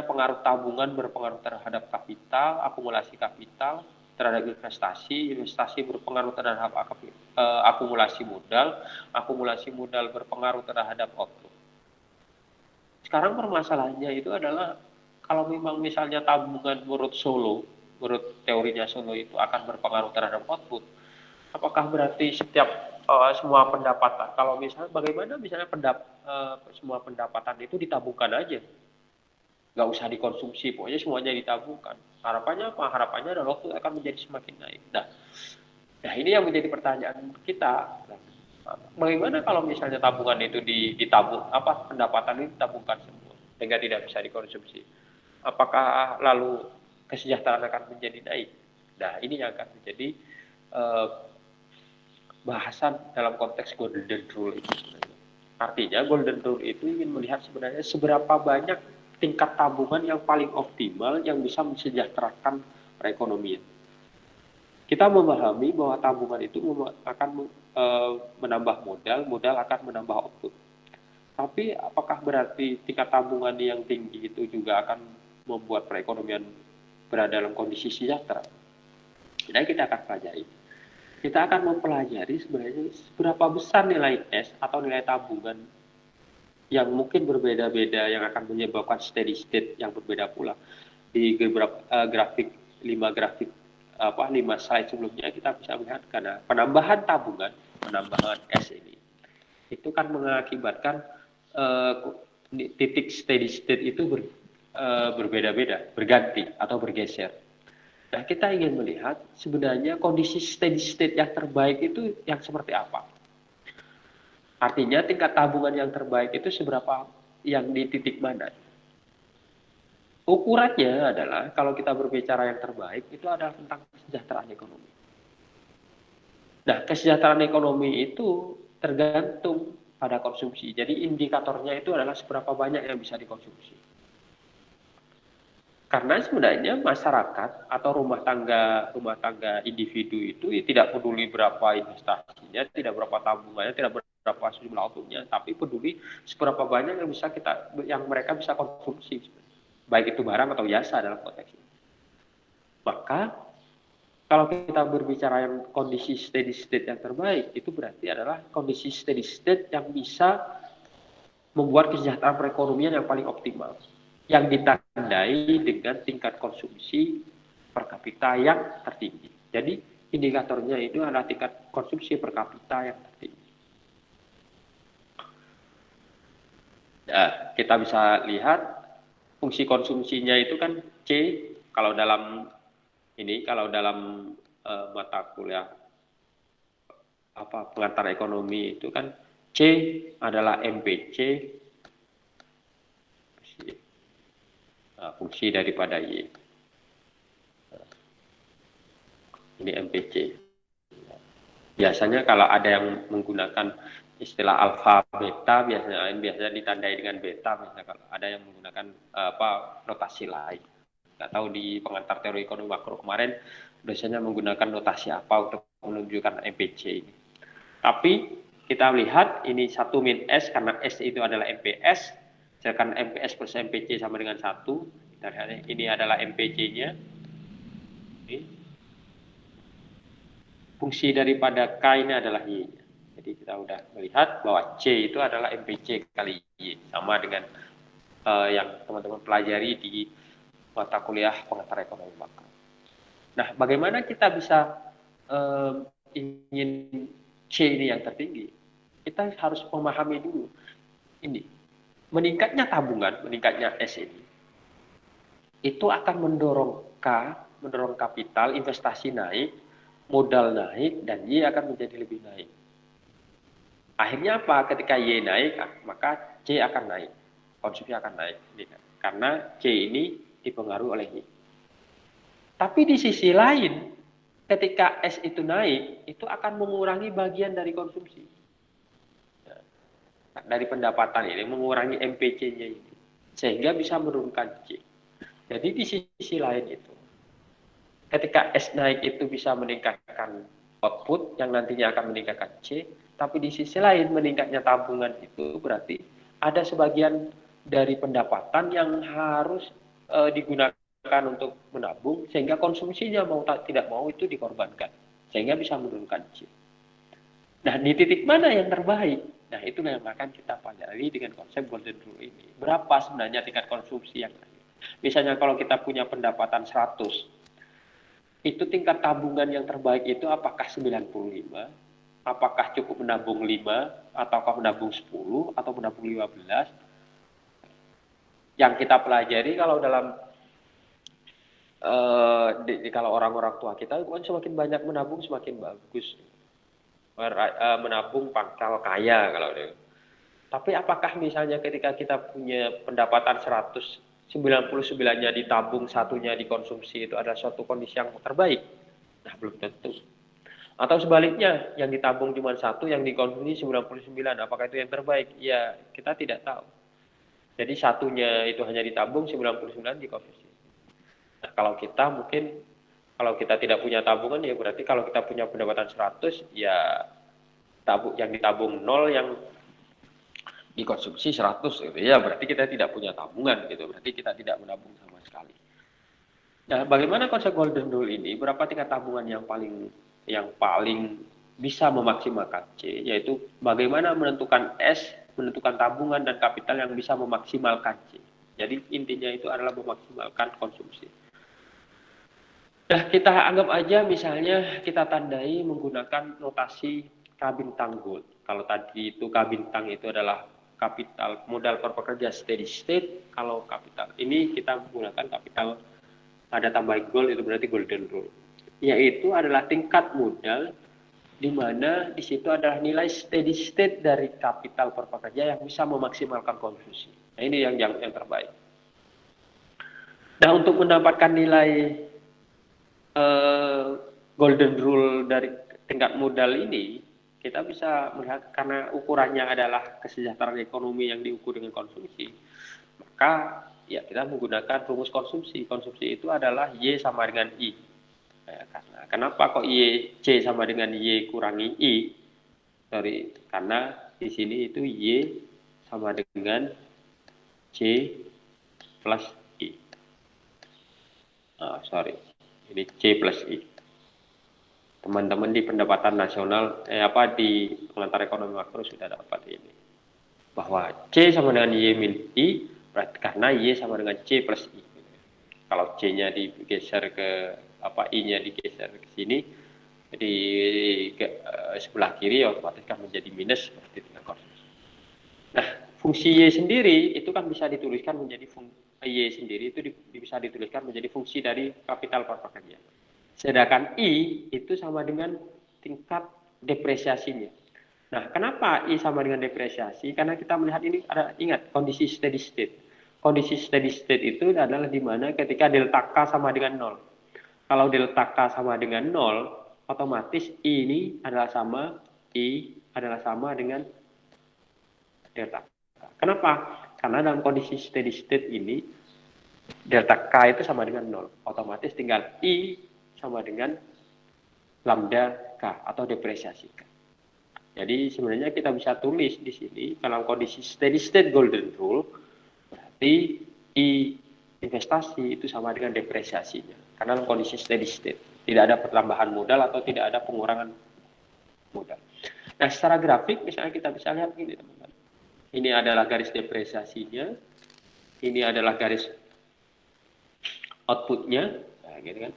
Speaker 1: pengaruh tabungan berpengaruh terhadap kapital, akumulasi kapital, terhadap investasi berpengaruh terhadap akumulasi modal berpengaruh terhadap output. Sekarang permasalahannya itu adalah kalau memang misalnya tabungan menurut teorinya Solo itu akan berpengaruh terhadap output, apakah berarti semua pendapatan, kalau misalnya bagaimana misalnya semua pendapatan itu ditabungkan aja, nggak usah dikonsumsi, pokoknya semuanya ditabungkan. Harapannya apa? Harapannya adalah waktu akan menjadi semakin naik. Nah ini yang menjadi pertanyaan kita. Bagaimana kalau misalnya tabungan itu ditabung, pendapatan itu ditabungkan semua sehingga tidak bisa dikonsumsi? Apakah lalu kesejahteraan akan menjadi naik? Nah ini yang akan menjadi bahasan dalam konteks golden rule itu. Artinya golden rule itu ingin melihat sebenarnya seberapa banyak tingkat tabungan yang paling optimal yang bisa mensejahterakan perekonomian. Kita memahami bahwa tabungan itu akan menambah modal akan menambah output. Tapi apakah berarti tingkat tabungan yang tinggi itu juga akan membuat perekonomian berada dalam kondisi sejahtera? Jadi kita akan pelajari. Kita akan mempelajari sebenarnya seberapa besar nilai S atau nilai tabungan yang mungkin berbeda-beda yang akan menyebabkan steady state yang berbeda pula. Di grafik 5 slide sebelumnya kita bisa melihat karena penambahan S ini itu kan mengakibatkan titik steady state itu berbeda-beda, berganti atau bergeser. Nah, kita ingin melihat sebenarnya kondisi steady state yang terbaik itu yang seperti apa. Artinya tingkat tabungan yang terbaik itu seberapa, yang di titik mana. Ukurannya adalah kalau kita berbicara yang terbaik itu adalah tentang kesejahteraan ekonomi. Nah, kesejahteraan ekonomi itu tergantung pada konsumsi. Jadi indikatornya itu adalah seberapa banyak yang bisa dikonsumsi. Karena sebenarnya masyarakat atau rumah tangga individu itu tidak peduli berapa investasinya, tidak berapa tabungannya, tidak berapa jumlah outputnya, tapi peduli seberapa banyak yang mereka bisa konsumsi, baik itu barang atau jasa dalam konteks ini. Maka kalau kita berbicara yang kondisi steady state yang terbaik, itu berarti adalah kondisi steady state yang bisa membuat kesejahteraan perekonomian yang paling optimal, yang ditandai dengan tingkat konsumsi per kapita yang tertinggi. Jadi indikatornya itu adalah tingkat konsumsi per kapita yang tertinggi. Nah, kita bisa lihat fungsi konsumsinya itu kan C, kalau dalam mata kuliah pengantar ekonomi itu kan C adalah MPC, fungsi daripada Y. Ini MPC. Biasanya kalau ada yang menggunakan istilah alfa beta, biasanya ditandai dengan beta. Misalnya kalau ada yang menggunakan notasi lain. Nggak tahu di pengantar teori ekonomi makro kemarin biasanya menggunakan notasi apa untuk menunjukkan MPC ini. Tapi kita lihat ini 1 min S karena S itu adalah MPS, sedangkan MPS plus MPC sama dengan 1. Kita lihat ini adalah MPC-nya. Fungsi daripada K ini adalah Y. Jadi kita sudah melihat bahwa C itu adalah MPC kali Y, sama dengan yang teman-teman pelajari di mata kuliah pengantar ekonomi makro. Nah, bagaimana kita bisa ingin C ini yang tertinggi? Kita harus memahami dulu ini, meningkatnya tabungan, meningkatnya S ini, itu akan mendorong K, mendorong kapital, investasi naik, modal naik, dan Y akan menjadi lebih naik. Akhirnya apa? Ketika Y naik, maka C akan naik, konsumsi akan naik, karena C ini dipengaruhi oleh Y. Tapi di sisi lain, ketika S itu naik, itu akan mengurangi bagian dari konsumsi. Dari pendapatan ini, mengurangi MPC-nya ini. Sehingga bisa menurunkan C. Jadi di sisi lain itu, ketika S naik itu bisa meningkatkan output, yang nantinya akan meningkatkan C. Tapi di sisi lain, meningkatnya tabungan itu berarti ada sebagian dari pendapatan yang harus digunakan untuk menabung, sehingga konsumsinya mau tidak mau itu dikorbankan, sehingga bisa menurunkan C. Nah, di titik mana yang terbaik? Nah, itulah yang akan kita pelajari dengan konsep golden rule ini. Berapa sebenarnya tingkat konsumsi yang naik? Misalnya kalau kita punya pendapatan 100, itu tingkat tabungan yang terbaik itu apakah 95? Apakah cukup menabung 5? Ataukah menabung 10? Atau menabung 15? Yang kita pelajari kalau dalam kalau orang-orang tua kita kan semakin banyak menabung semakin bagus, menabung pangkal kaya kalau itu. Tapi apakah misalnya ketika kita punya pendapatan 100, 99-nya ditabung, satunya dikonsumsi, itu adalah suatu kondisi yang terbaik? Nah, belum tentu. Atau sebaliknya, yang ditabung cuma 1, yang dikonsumsi 99, apakah itu yang terbaik? Ya, kita tidak tahu. Jadi satunya itu hanya ditabung, 99 dikonsumsi. Nah, kalau kita mungkin, kalau kita tidak punya tabungan, ya berarti kalau kita punya pendapatan 100, ya yang ditabung 0, yang dikonsumsi 100, gitu ya, berarti kita tidak punya tabungan, gitu, berarti kita tidak menabung sama sekali. Nah, bagaimana konsep golden rule ini? Berapa tingkat tabungan yang paling bisa memaksimalkan C, yaitu bagaimana menentukan S, menentukan tabungan dan kapital yang bisa memaksimalkan C. Jadi intinya itu adalah memaksimalkan konsumsi. Nah, kita anggap aja misalnya kita tandai menggunakan notasi K bintang gold. Kalau tadi itu K bintang itu adalah kapital modal per pekerja steady state, kalau kapital ini kita menggunakan kapital ada tambah gold, itu berarti golden rule. Yaitu adalah tingkat modal di mana di situ adalah nilai steady state dari kapital per pekerja yang bisa memaksimalkan konsumsi. Nah, ini yang terbaik. Nah, untuk mendapatkan nilai golden rule dari tingkat modal ini, kita bisa melihat karena ukurannya adalah kesejahteraan ekonomi yang diukur dengan konsumsi, maka ya kita menggunakan rumus konsumsi. Konsumsi itu adalah Y sama dengan I. Kenapa kok C sama dengan Y kurangi I? Karena di sini itu Y sama dengan C plus I. Ini C plus I. Teman-teman di pendapatan nasional, di pengantar ekonomi makro sudah dapat ini. Bahwa C sama dengan Y min I, berarti karena Y sama dengan C plus I. Kalau C-nya digeser ke, I-nya digeser ke sini, di sebelah kiri otomatis kan menjadi minus seperti tingkat konsumsi. Nah, fungsi Y sendiri itu kan bisa dituliskan menjadi Y sendiri itu bisa dituliskan menjadi fungsi dari kapital per pekerja. Sedangkan I itu sama dengan tingkat depresiasinya. Nah, kenapa I sama dengan depresiasi? Karena kita melihat ini ada, ingat, kondisi steady state. Kondisi steady state itu adalah di mana ketika delta K sama dengan 0. Kalau delta K sama dengan 0, otomatis I ini adalah sama dengan delta K. Kenapa? Karena dalam kondisi steady state ini, delta K itu sama dengan 0. Otomatis tinggal I sama dengan lambda K atau depresiasi K. Jadi sebenarnya kita bisa tulis di sini dalam kondisi steady state golden rule, berarti I investasi itu sama dengan depresiasinya. Karena dalam kondisi steady state tidak ada pertambahan modal atau tidak ada pengurangan modal. Nah, secara grafik misalnya kita bisa lihat ini, teman-teman. Ini adalah garis depresiasinya, ini adalah garis outputnya, nah, gitu kan.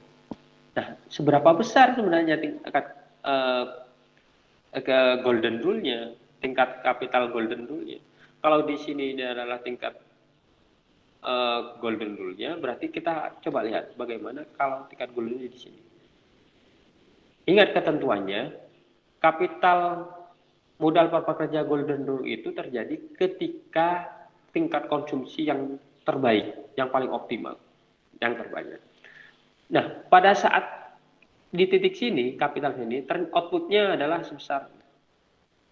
Speaker 1: Nah, seberapa besar sebenarnya tingkat ke golden rule-nya, tingkat kapital golden rule-nya. Kalau di sini ini adalah tingkat golden rule-nya, berarti kita coba lihat bagaimana kalau tingkat golden rule di sini. Ingat ketentuannya, kapital modal prakerja golden rule itu terjadi ketika tingkat konsumsi yang terbaik, yang paling optimal, yang terbanyak. Nah, pada saat di titik sini, kapital sini, outputnya adalah sebesar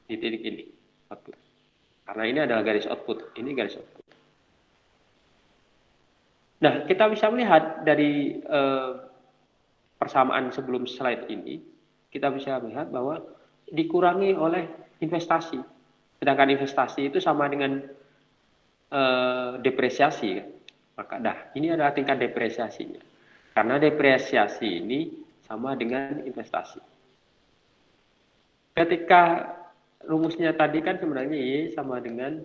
Speaker 1: di titik ini, output. Karena ini adalah garis output, ini garis output. Nah, kita bisa melihat dari persamaan sebelum slide ini, kita bisa melihat bahwa dikurangi oleh investasi. Sedangkan investasi itu sama dengan depresiasi. Maka ini adalah tingkat depresiasinya. Karena depresiasi ini sama dengan investasi. Ketika rumusnya tadi kan sebenarnya Y sama dengan,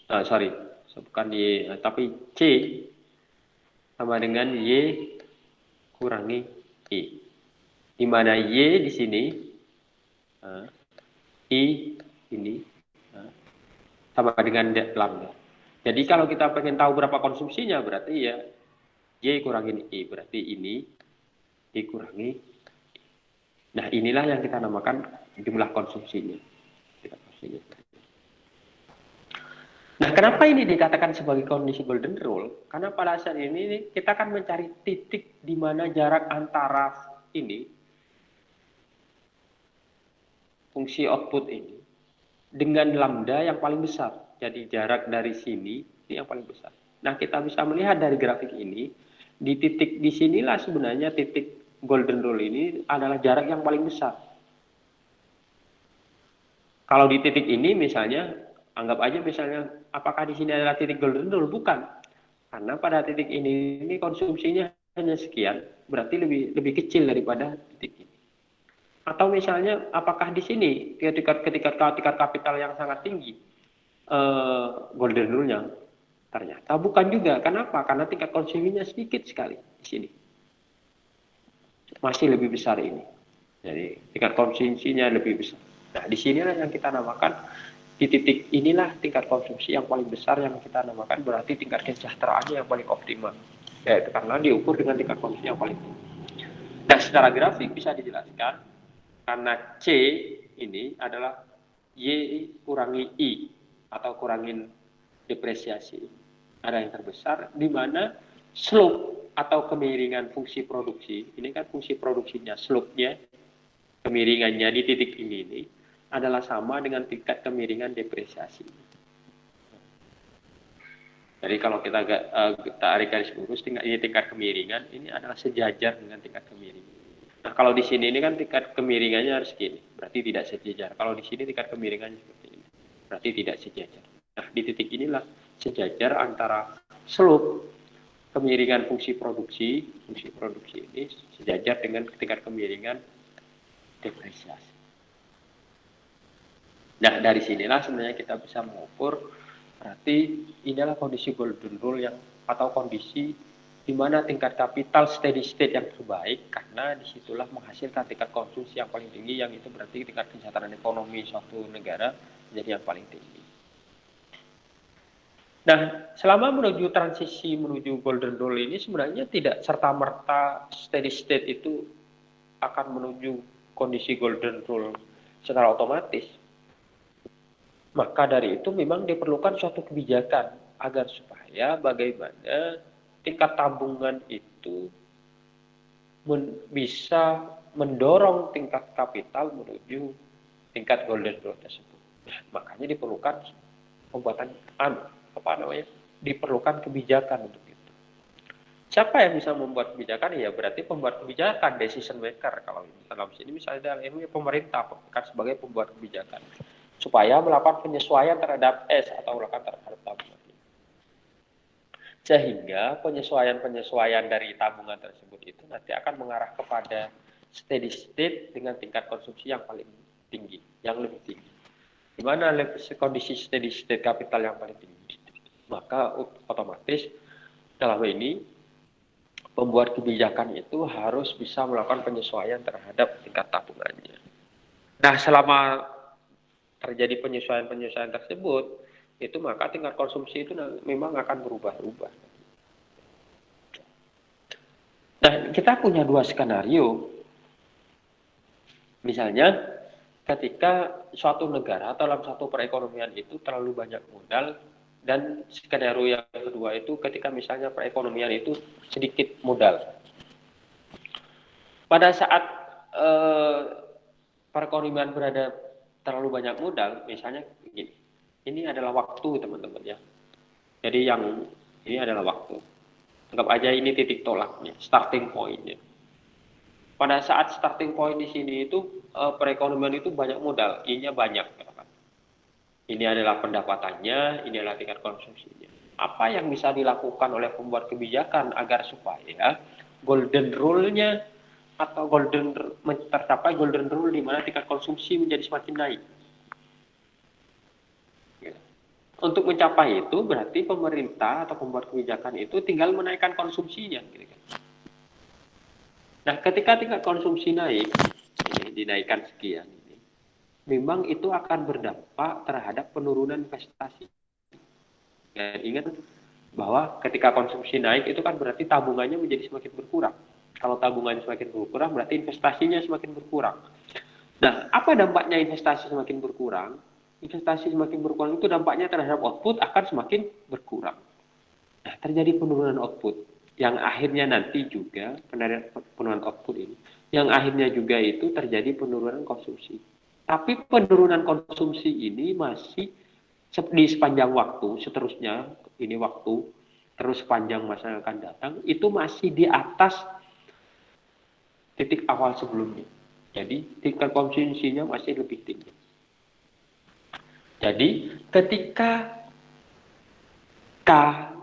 Speaker 1: bukan Y, tapi C sama dengan Y kurangi I. Di mana Y di sini, I ini sama dengan lambda. Jadi kalau kita pengen tahu berapa konsumsinya, berarti ya Y kurangin I, berarti ini dikurangi. Nah, inilah yang kita namakan jumlah konsumsinya. Nah, kenapa ini dikatakan sebagai kondisi golden rule? Karena pada saat ini kita akan mencari titik di mana jarak antara ini, fungsi output ini, dengan lambda yang paling besar. Jadi jarak dari sini ini yang paling besar. Nah, kita bisa melihat dari grafik ini, di titik di sinilah sebenarnya titik golden rule ini adalah jarak yang paling besar. Kalau di titik ini misalnya, anggap aja misalnya, apakah di sini adalah titik golden rule? Bukan. Karena pada titik ini konsumsinya hanya sekian, berarti lebih kecil daripada titik ini. Atau misalnya, apakah di sini ketika kapital yang sangat tinggi, golden rule-nya? Ternyata bukan juga. Kenapa? Karena tingkat konsumsinya sedikit sekali di sini. Masih lebih besar ini. Jadi tingkat konsumsinya lebih besar. Nah, di sinilah yang kita namakan, di titik inilah tingkat konsumsi yang paling besar yang kita namakan berarti tingkat kesejahteraannya yang paling optimal. Yaitu karena diukur dengan tingkat konsumsi yang paling tinggi. Nah, secara grafik bisa dijelaskan karena C ini adalah Y kurangi I atau kurangin depresiasi. Ada yang terbesar di mana slope atau kemiringan fungsi produksi, ini kan fungsi produksinya, slope-nya, kemiringannya di titik ini adalah sama dengan tingkat kemiringan depresiasi. Jadi kalau kita tarik garis lurus, tingkat kemiringan ini adalah sejajar dengan tingkat kemiringan. Nah, kalau di sini ini kan tingkat kemiringannya harus gini, berarti tidak sejajar. Kalau di sini tingkat kemiringannya seperti ini, berarti tidak sejajar. Nah, di titik inilah sejajar antara slope kemiringan fungsi produksi ini sejajar dengan tingkat kemiringan depresiasi. Nah, dari sinilah sebenarnya kita bisa mengukur, berarti inilah kondisi golden rule yang atau kondisi di mana tingkat kapital steady state yang terbaik, karena disitulah menghasilkan tingkat konsumsi yang paling tinggi, yang itu berarti tingkat kesejahteraan ekonomi suatu negara menjadi yang paling tinggi. Nah, selama menuju transisi menuju golden rule ini sebenarnya tidak serta-merta steady state itu akan menuju kondisi golden rule secara otomatis. Maka dari itu memang diperlukan suatu kebijakan agar supaya bagaimana tingkat tabungan itu bisa mendorong tingkat kapital menuju tingkat golden rule tersebut. Nah, makanya diperlukan pembuatan diperlukan kebijakan untuk itu. Siapa yang bisa membuat kebijakan? Ya berarti pembuat kebijakan, decision maker. Kalau dalam sini misalnya dalam ilmu pemerintah bukan sebagai pembuat kebijakan, supaya melakukan penyesuaian terhadap atau melakukan terhadap tabungan. Sehingga penyesuaian dari tabungan tersebut itu nanti akan mengarah kepada steady state dengan tingkat konsumsi yang paling tinggi, yang lebih tinggi. Di mana kondisi steady state kapital yang paling tinggi, maka otomatis dalam ini pembuat kebijakan itu harus bisa melakukan penyesuaian terhadap tingkat tabungannya. Nah, selama terjadi penyesuaian tersebut, itu maka tingkat konsumsi itu memang akan berubah-ubah. Nah, kita punya dua skenario. Misalnya, ketika suatu negara atau dalam satu perekonomian itu terlalu banyak modal, dan skenario yang kedua itu ketika misalnya perekonomian itu sedikit modal. Pada saat perekonomian berada terlalu banyak modal, misalnya begini, ini adalah waktu teman-teman ya. Jadi yang ini adalah waktu. Anggap aja ini titik tolaknya, starting point-nya. Pada saat starting point di sini itu perekonomian itu banyak modal, ini banyak. Ini adalah pendapatannya, ini adalah tingkat konsumsinya. Apa yang bisa dilakukan oleh pembuat kebijakan agar supaya golden rule-nya atau tercapai golden rule di mana tingkat konsumsi menjadi semakin naik. Untuk mencapai itu berarti pemerintah atau pembuat kebijakan itu tinggal menaikkan konsumsinya. Nah, ketika tingkat konsumsi naik, ini dinaikkan sekian, memang itu akan berdampak terhadap penurunan investasi. Dan ingat bahwa ketika konsumsi naik itu kan berarti tabungannya menjadi semakin berkurang. Kalau tabungannya semakin berkurang berarti investasinya semakin berkurang. Nah, apa dampaknya investasi semakin berkurang? Investasi semakin berkurang itu dampaknya terhadap output akan semakin berkurang. Nah, terjadi penurunan output yang akhirnya nanti juga penurunan output ini, yang akhirnya juga itu terjadi penurunan konsumsi. Tapi penurunan konsumsi ini masih di sepanjang waktu, seterusnya ini waktu terus sepanjang masa yang akan datang itu masih di atas titik awal sebelumnya. Jadi tingkat konsumsinya masih lebih tinggi. Jadi ketika K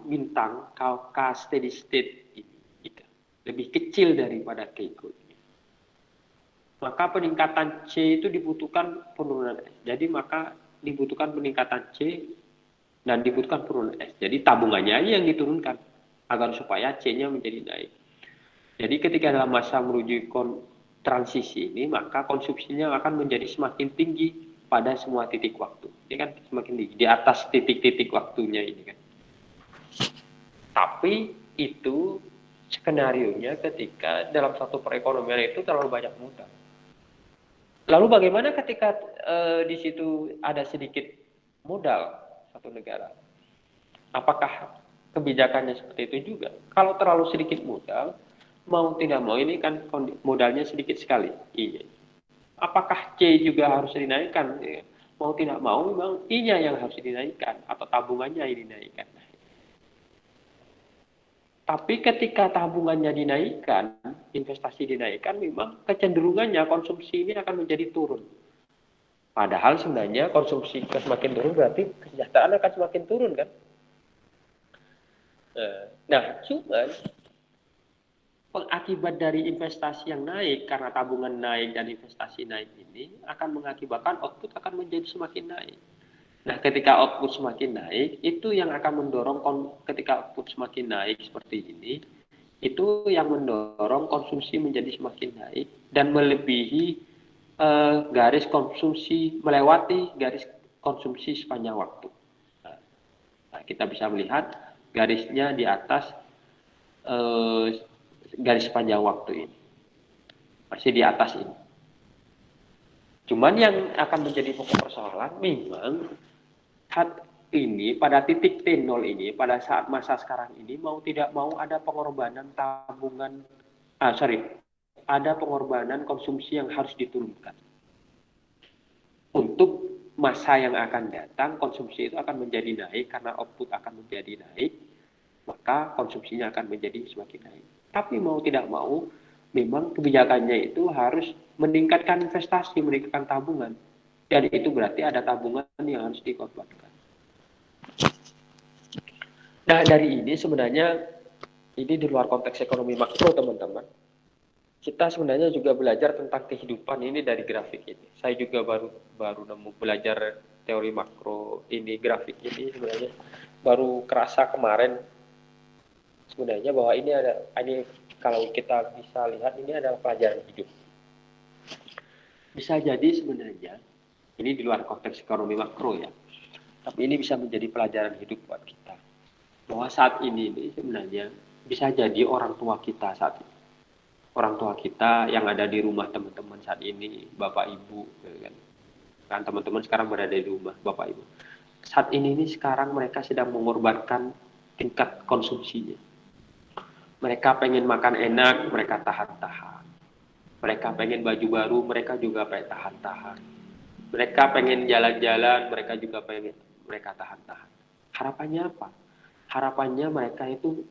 Speaker 1: bintang, K steady state ini lebih kecil daripada K goalnya, maka peningkatan C itu dibutuhkan penurunan S. Jadi maka dibutuhkan peningkatan C dan dibutuhkan penurunan S. Jadi tabungannya aja yang diturunkan agar supaya C-nya menjadi naik. Jadi ketika dalam masa menuju transisi ini, maka konsumsinya akan menjadi semakin tinggi pada semua titik waktu. Ini kan semakin tinggi, di atas titik-titik waktunya ini kan. Tapi itu skenarionya ketika dalam satu perekonomian itu terlalu banyak modal. Lalu bagaimana ketika di situ ada sedikit modal satu negara? Apakah kebijakannya seperti itu juga? Kalau terlalu sedikit modal, mau tidak mau ini kan modalnya sedikit sekali. Iya. Apakah C juga harus dinaikkan? Mau tidak mau memang I-nya yang harus dinaikkan atau tabungannya yang dinaikkan. Tapi ketika tabungannya dinaikkan, investasi dinaikkan, memang kecenderungannya konsumsi ini akan menjadi turun. Padahal sebenarnya konsumsi semakin turun berarti kesejahteraan akan semakin turun kan? Nah, cuman akibat dari investasi yang naik karena tabungan naik dan investasi naik ini akan mengakibatkan output akan menjadi semakin naik. Nah, ketika output semakin naik, itu yang akan mendorong ketika output semakin naik seperti ini, itu yang mendorong konsumsi menjadi semakin naik dan melebihi garis konsumsi, melewati garis konsumsi sepanjang waktu. Nah, kita bisa melihat garisnya di atas garis sepanjang waktu ini. Masih di atas ini. Cuman yang akan menjadi pokok persoalan memang saat ini, pada titik T0 ini, pada saat masa sekarang ini, mau tidak mau ada pengorbanan tabungan, ada pengorbanan konsumsi yang harus diturunkan. Untuk masa yang akan datang, konsumsi itu akan menjadi naik, karena output akan menjadi naik, maka konsumsinya akan menjadi semakin naik. Tapi mau tidak mau, memang kebijakannya itu harus meningkatkan investasi, meningkatkan tabungan. Dan itu berarti ada tabungan yang harus dikorbankan. Nah, dari ini sebenarnya, ini di luar konteks ekonomi makro, teman-teman. Kita sebenarnya juga belajar tentang kehidupan ini dari grafik ini. Saya juga baru nemu belajar teori makro ini, grafik ini sebenarnya baru kerasa kemarin sebenarnya bahwa ini kalau kita bisa lihat ini adalah pelajaran hidup. Bisa jadi sebenarnya ini di luar konteks ekonomi makro ya, tapi ini bisa menjadi pelajaran hidup buat kita. Bahwa saat ini sebenarnya bisa jadi orang tua kita saat ini. Orang tua kita yang ada di rumah teman-teman saat ini, bapak ibu, kan teman-teman sekarang berada di rumah, bapak ibu. Saat ini sekarang mereka sedang mengorbankan tingkat konsumsinya. Mereka pengen makan enak, mereka tahan-tahan. Mereka pengen baju baru, mereka juga pengen tahan-tahan. Mereka pengen jalan-jalan, mereka tahan-tahan. Harapannya apa? Harapannya mereka itu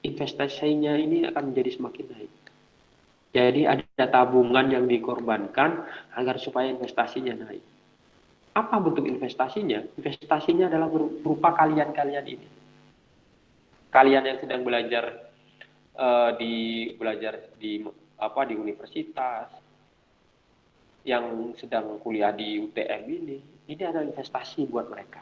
Speaker 1: investasinya ini akan menjadi semakin naik. Jadi ada tabungan yang dikorbankan agar supaya investasinya naik. Apa bentuk investasinya? Investasinya adalah berupa kalian ini. Kalian yang sedang belajar di universitas, yang sedang kuliah di UTM ini adalah investasi buat mereka.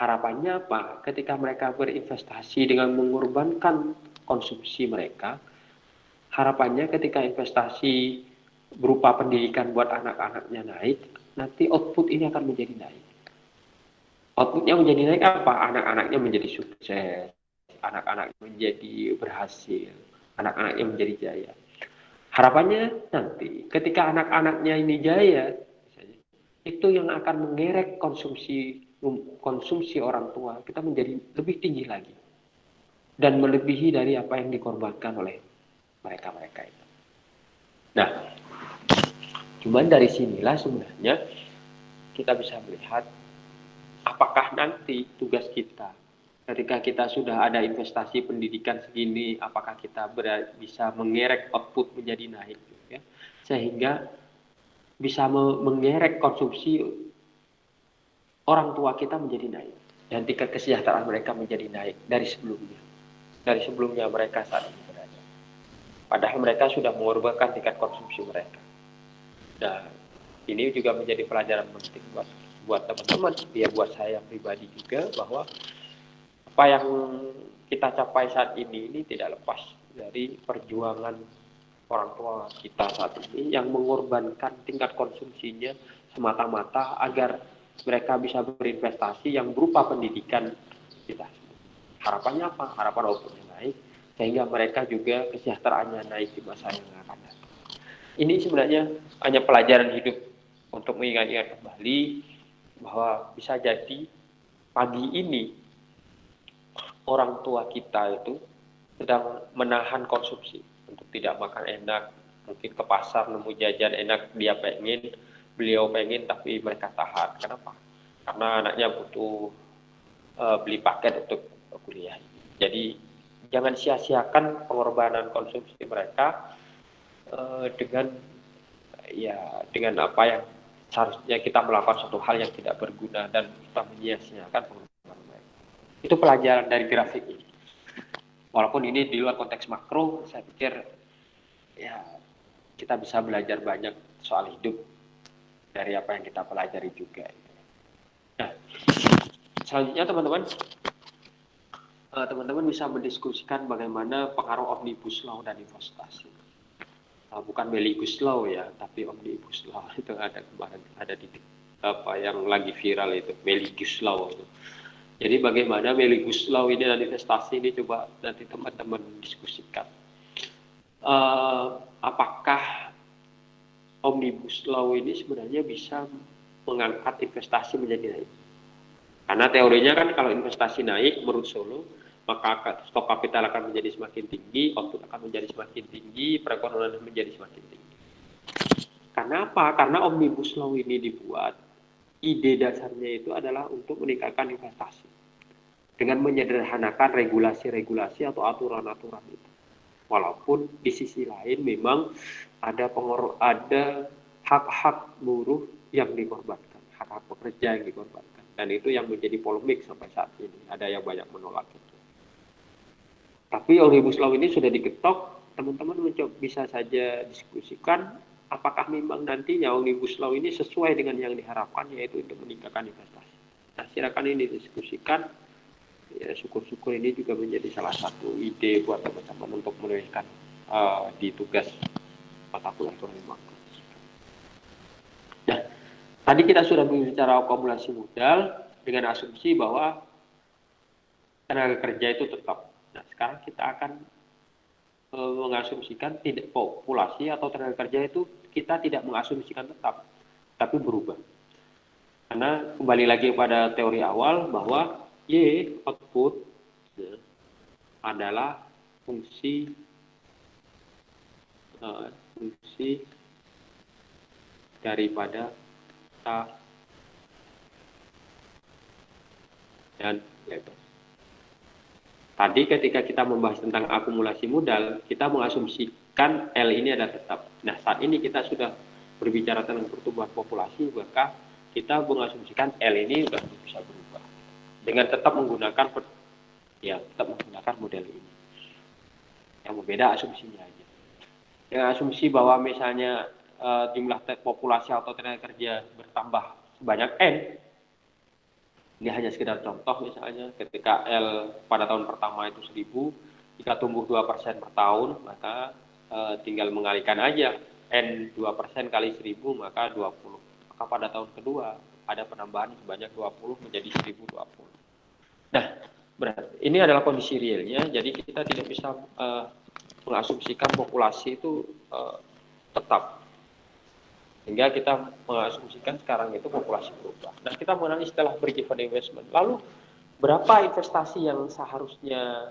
Speaker 1: Harapannya apa? Ketika mereka berinvestasi dengan mengorbankan konsumsi mereka, harapannya ketika investasi berupa pendidikan buat anak-anaknya naik, nanti output ini akan menjadi naik. Outputnya menjadi naik apa? Anak-anaknya menjadi sukses, anak-anaknya menjadi berhasil, anak-anaknya menjadi jaya. Harapannya nanti ketika anak-anaknya ini jaya, itu yang akan mengerek konsumsi orang tua kita menjadi lebih tinggi lagi dan melebihi dari apa yang dikorbankan oleh mereka itu. Nah, cuman dari sinilah sebenarnya kita bisa melihat apakah nanti tugas kita ketika kita sudah ada investasi pendidikan segini, apakah kita bisa mengerek output menjadi naik, ya, sehingga bisa mengerek konsumsi orang tua kita menjadi naik dan tingkat kesejahteraan mereka menjadi naik dari sebelumnya mereka saat ini. Padahal mereka sudah mengorbankan tingkat konsumsi mereka. Nah, ini juga menjadi pelajaran penting buat teman-teman, ya buat saya pribadi juga, bahwa apa yang kita capai saat ini tidak lepas dari perjuangan orang tua kita saat ini yang mengorbankan tingkat konsumsinya semata-mata agar mereka bisa berinvestasi yang berupa pendidikan kita. Harapannya apa? Harapan outputnya naik, sehingga mereka juga kesejahteraannya naik di masa yang akan datang. Ini sebenarnya hanya pelajaran hidup untuk mengingat-ingat kembali bahwa bisa jadi pagi ini orang tua kita itu sedang menahan konsumsi untuk tidak makan enak, mungkin ke pasar nemu jajan enak, beliau pengen tapi mereka tahan. Kenapa? Karena anaknya butuh beli paket untuk kuliah. Jadi jangan sia-siakan pengorbanan konsumsi mereka dengan apa yang seharusnya kita melakukan suatu hal yang tidak berguna dan kita menyia-siakan pengorbanan mereka. Itu pelajaran dari grafik ini. Walaupun ini di luar konteks makro, saya pikir ya kita bisa belajar banyak soal hidup dari apa yang kita pelajari juga. Nah, selanjutnya teman-teman bisa mendiskusikan bagaimana pengaruh Omnibus Law dan investasi. Bukan Omnibus Law ya, tapi Omnibus Law itu ada kemarin, ada di yang lagi viral itu, Omnibus Law itu. Jadi bagaimana Omnibus Law ini dan investasi ini coba nanti teman-teman diskusikan. Apakah Omnibus Law ini sebenarnya bisa mengangkat investasi menjadi naik? Karena teorinya kan kalau investasi naik menurut Solo, maka stok kapital akan menjadi semakin tinggi, output akan menjadi semakin tinggi, perekonomian menjadi semakin tinggi. Karena apa? Karena Omnibus Law ini dibuat, ide dasarnya itu adalah untuk meningkatkan investasi. Dengan menyederhanakan regulasi-regulasi atau aturan-aturan itu. Walaupun di sisi lain memang ada hak-hak buruh yang dikorbankan, hak-hak pekerja yang dikorbankan. Dan itu yang menjadi polemik sampai saat ini. Ada yang banyak menolak itu. Tapi Omnibus Law ini sudah diketok, teman-teman bisa saja diskusikan apakah memang nantinya Omnibus Law ini sesuai dengan yang diharapkan, yaitu untuk meningkatkan investasi. Nah, silakan ini didiskusikan. Ya, syukur-syukur ini juga menjadi salah satu ide buat teman-teman untuk menuliskan di tugas mata kuliah ekonomi makro. Nah, tadi kita sudah berbicara akumulasi modal dengan asumsi bahwa tenaga kerja itu tetap. Nah, sekarang kita akan mengasumsikan tidak populasi atau tenaga kerja itu kita tidak mengasumsikan tetap, tapi berubah. Karena kembali lagi pada teori awal bahwa Y output adalah fungsi daripada A dan lebar. Tadi ketika kita membahas tentang akumulasi modal, kita mengasumsikan L ini adalah tetap. Nah, saat ini kita sudah berbicara tentang pertumbuhan populasi, maka kita mengasumsikan L ini sudah bisa berubah dengan tetap menggunakan model ini. Yang berbeda asumsinya aja. Dengan asumsi bahwa misalnya jumlah populasi atau tenaga kerja bertambah sebanyak N, ini hanya sekedar contoh, misalnya ketika L pada tahun pertama itu 1000, jika tumbuh 2% per tahun, maka tinggal mengalihkan aja N 2% kali 1000, maka 20. Maka pada tahun kedua ada penambahan sebanyak 20 menjadi 1020. Nah, berarti ini adalah kondisi realnya, jadi kita tidak bisa mengasumsikan populasi itu tetap. Sehingga kita mengasumsikan sekarang itu populasi berubah. Nah, kita mengenal istilah break-even investment. Lalu, berapa investasi yang seharusnya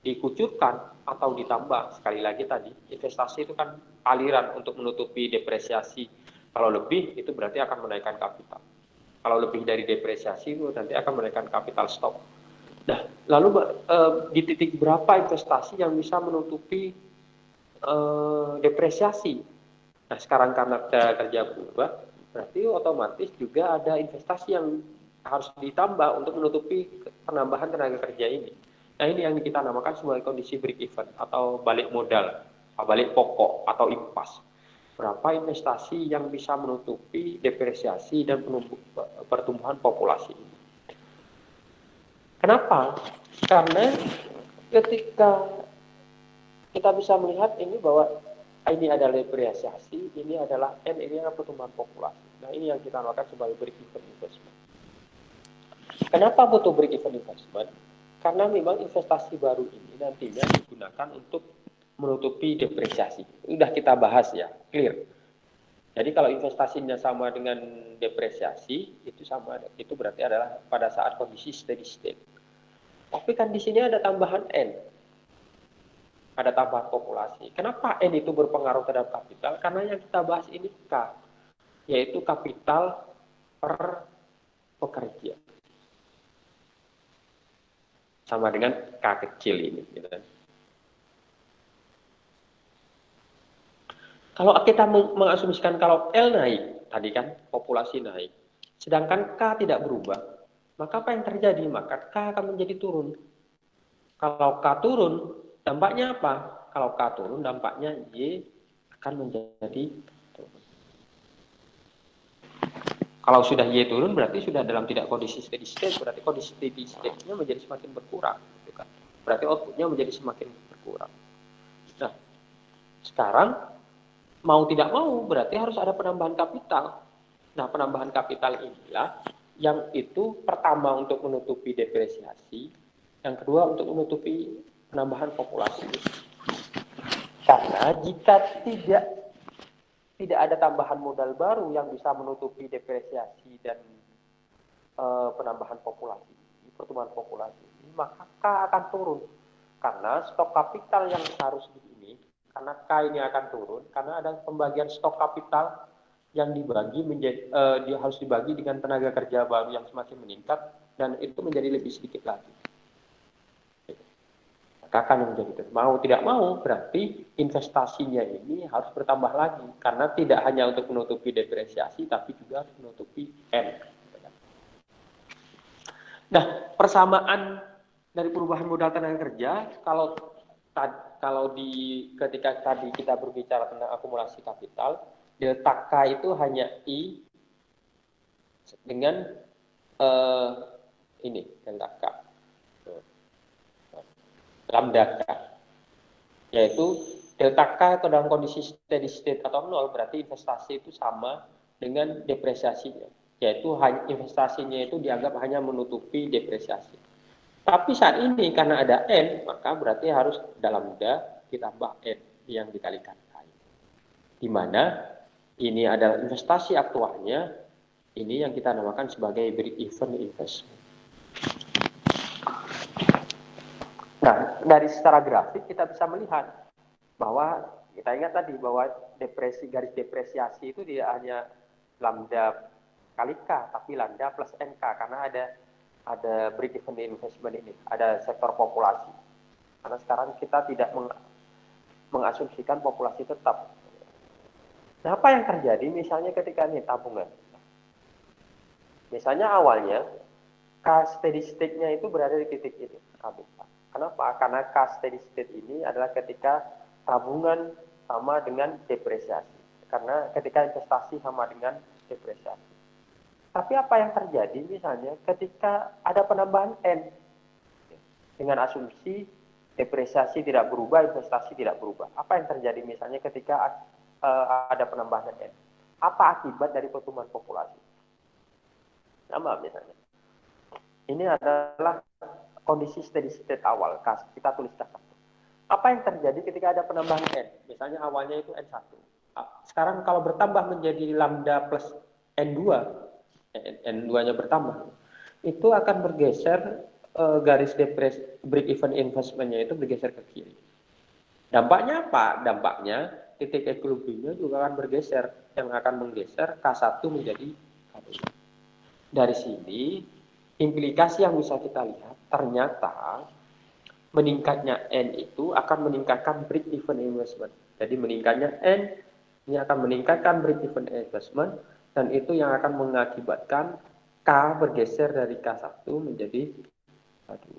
Speaker 1: dikucurkan atau ditambah? Sekali lagi tadi, investasi itu kan aliran untuk menutupi depresiasi. Kalau lebih, itu berarti akan menaikkan kapital. Kalau lebih dari depresiasi, itu nanti akan menaikkan kapital stok. Nah, lalu di titik berapa investasi yang bisa menutupi depresiasi? Nah, sekarang karena kerja berubah, berarti otomatis juga ada investasi yang harus ditambah untuk menutupi penambahan tenaga kerja ini. Nah, ini yang kita namakan sebagai kondisi break even atau balik modal, balik pokok atau impas. Berapa investasi yang bisa menutupi depresiasi dan pertumbuhan populasi ini. Kenapa? Karena ketika kita bisa melihat ini bahwa ini adalah depresiasi, ini adalah N, ini adalah pertumbuhan populasi. Nah, ini yang kita namakan sebagai break-even investment. Kenapa butuh break-even investment? Karena memang investasi baru ini nantinya digunakan untuk menutupi depresiasi. Sudah kita bahas ya, clear. Jadi kalau investasinya sama dengan depresiasi, itu berarti adalah pada saat kondisi steady state. Tapi kan di sini ada tambahan N. Ada tambahan populasi. Kenapa N itu berpengaruh terhadap kapital? Karena yang kita bahas ini K, yaitu kapital per pekerja. Sama dengan K kecil ini. Gitu. Kalau kita mengasumsikan kalau L naik, tadi kan populasi naik, sedangkan K tidak berubah, maka apa yang terjadi? Maka K akan menjadi turun. Kalau K turun, dampaknya apa? Kalau K turun, dampaknya Y akan menjadi turun. Kalau sudah Y turun, berarti sudah dalam tidak kondisi steady state, berarti kondisi steady state-nya menjadi semakin berkurang. Gitu kan? Berarti output-nya menjadi semakin berkurang. Nah, sekarang mau tidak mau berarti harus ada penambahan kapital. Nah, penambahan kapital inilah yang itu pertama untuk menutupi depresiasi, yang kedua untuk menutupi penambahan populasi. Karena jika tidak ada tambahan modal baru yang bisa menutupi depresiasi dan penambahan populasi, pertumbuhan populasi, maka K akan turun. Karena stok kapital yang harus ini, karena K ini akan turun, karena ada pembagian stok kapital yang dibagi menjadi harus dibagi dengan tenaga kerja baru yang semakin meningkat, dan itu menjadi lebih sedikit lagi. Maka yang menjadi mau tidak mau berarti investasinya ini harus bertambah lagi, karena tidak hanya untuk menutupi depresiasi tapi juga harus menutupi N. Nah, persamaan dari perubahan modal tenaga kerja, kalau ketika tadi kita berbicara tentang akumulasi kapital, delta K itu hanya I dengan ini delta K, lambda K, yaitu delta K itu dalam kondisi steady state atau nol, berarti investasi itu sama dengan depresiasinya, yaitu investasinya itu dianggap hanya menutupi depresiasi. Tapi saat ini karena ada N, maka berarti harus dalam lambda ditambah N yang dikalikan K, di mana ini adalah investasi aktualnya, ini yang kita namakan sebagai break-even investment. Nah, dari secara grafik kita bisa melihat bahwa kita ingat tadi bahwa garis depresiasi itu tidak hanya lambda kali K, tapi lambda plus NK, karena ada break-even investment ini, ada sektor populasi. Karena sekarang kita tidak mengasumsikan populasi tetap. Nah, apa yang terjadi misalnya ketika ini tabungan? Misalnya awalnya K steady state-nya itu berada di titik ini, KBK. Kenapa? Karena K steady state ini adalah ketika tabungan sama dengan depresiasi. Karena ketika investasi sama dengan depresiasi. Tapi apa yang terjadi misalnya ketika ada penambahan N, dengan asumsi depresiasi tidak berubah, investasi tidak berubah. Apa yang terjadi misalnya ketika ada penambahan N? Apa akibat dari pertumbuhan populasi? Sama misalnya. Ini adalah kondisi steady state awal, kita tulis K1. Apa yang terjadi ketika ada penambahan N? Misalnya awalnya itu N1. Sekarang kalau bertambah menjadi lambda plus N2, N2-nya bertambah, itu akan bergeser garis break-even investment-nya itu bergeser ke kiri. Dampaknya apa? Dampaknya titik equilibrium juga akan bergeser, yang akan menggeser K1 menjadi K2. Dari sini, implikasi yang bisa kita lihat, ternyata meningkatnya N itu akan meningkatkan break-even investment. Jadi meningkatnya N, ini akan meningkatkan break-even investment, dan itu yang akan mengakibatkan K bergeser dari K1 menjadi K2.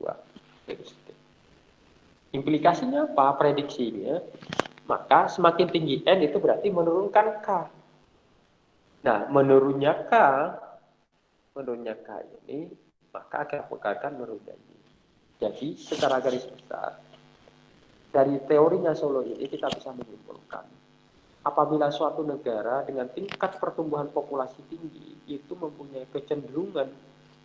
Speaker 1: Implikasinya apa? Prediksinya, maka semakin tinggi N itu berarti menurunkan K. Nah, menurunnya K ini, maka akan menurunnya ini. Jadi, secara garis besar, dari teorinya Solow ini kita bisa menyimpulkan, apabila suatu negara dengan tingkat pertumbuhan populasi tinggi, itu mempunyai kecenderungan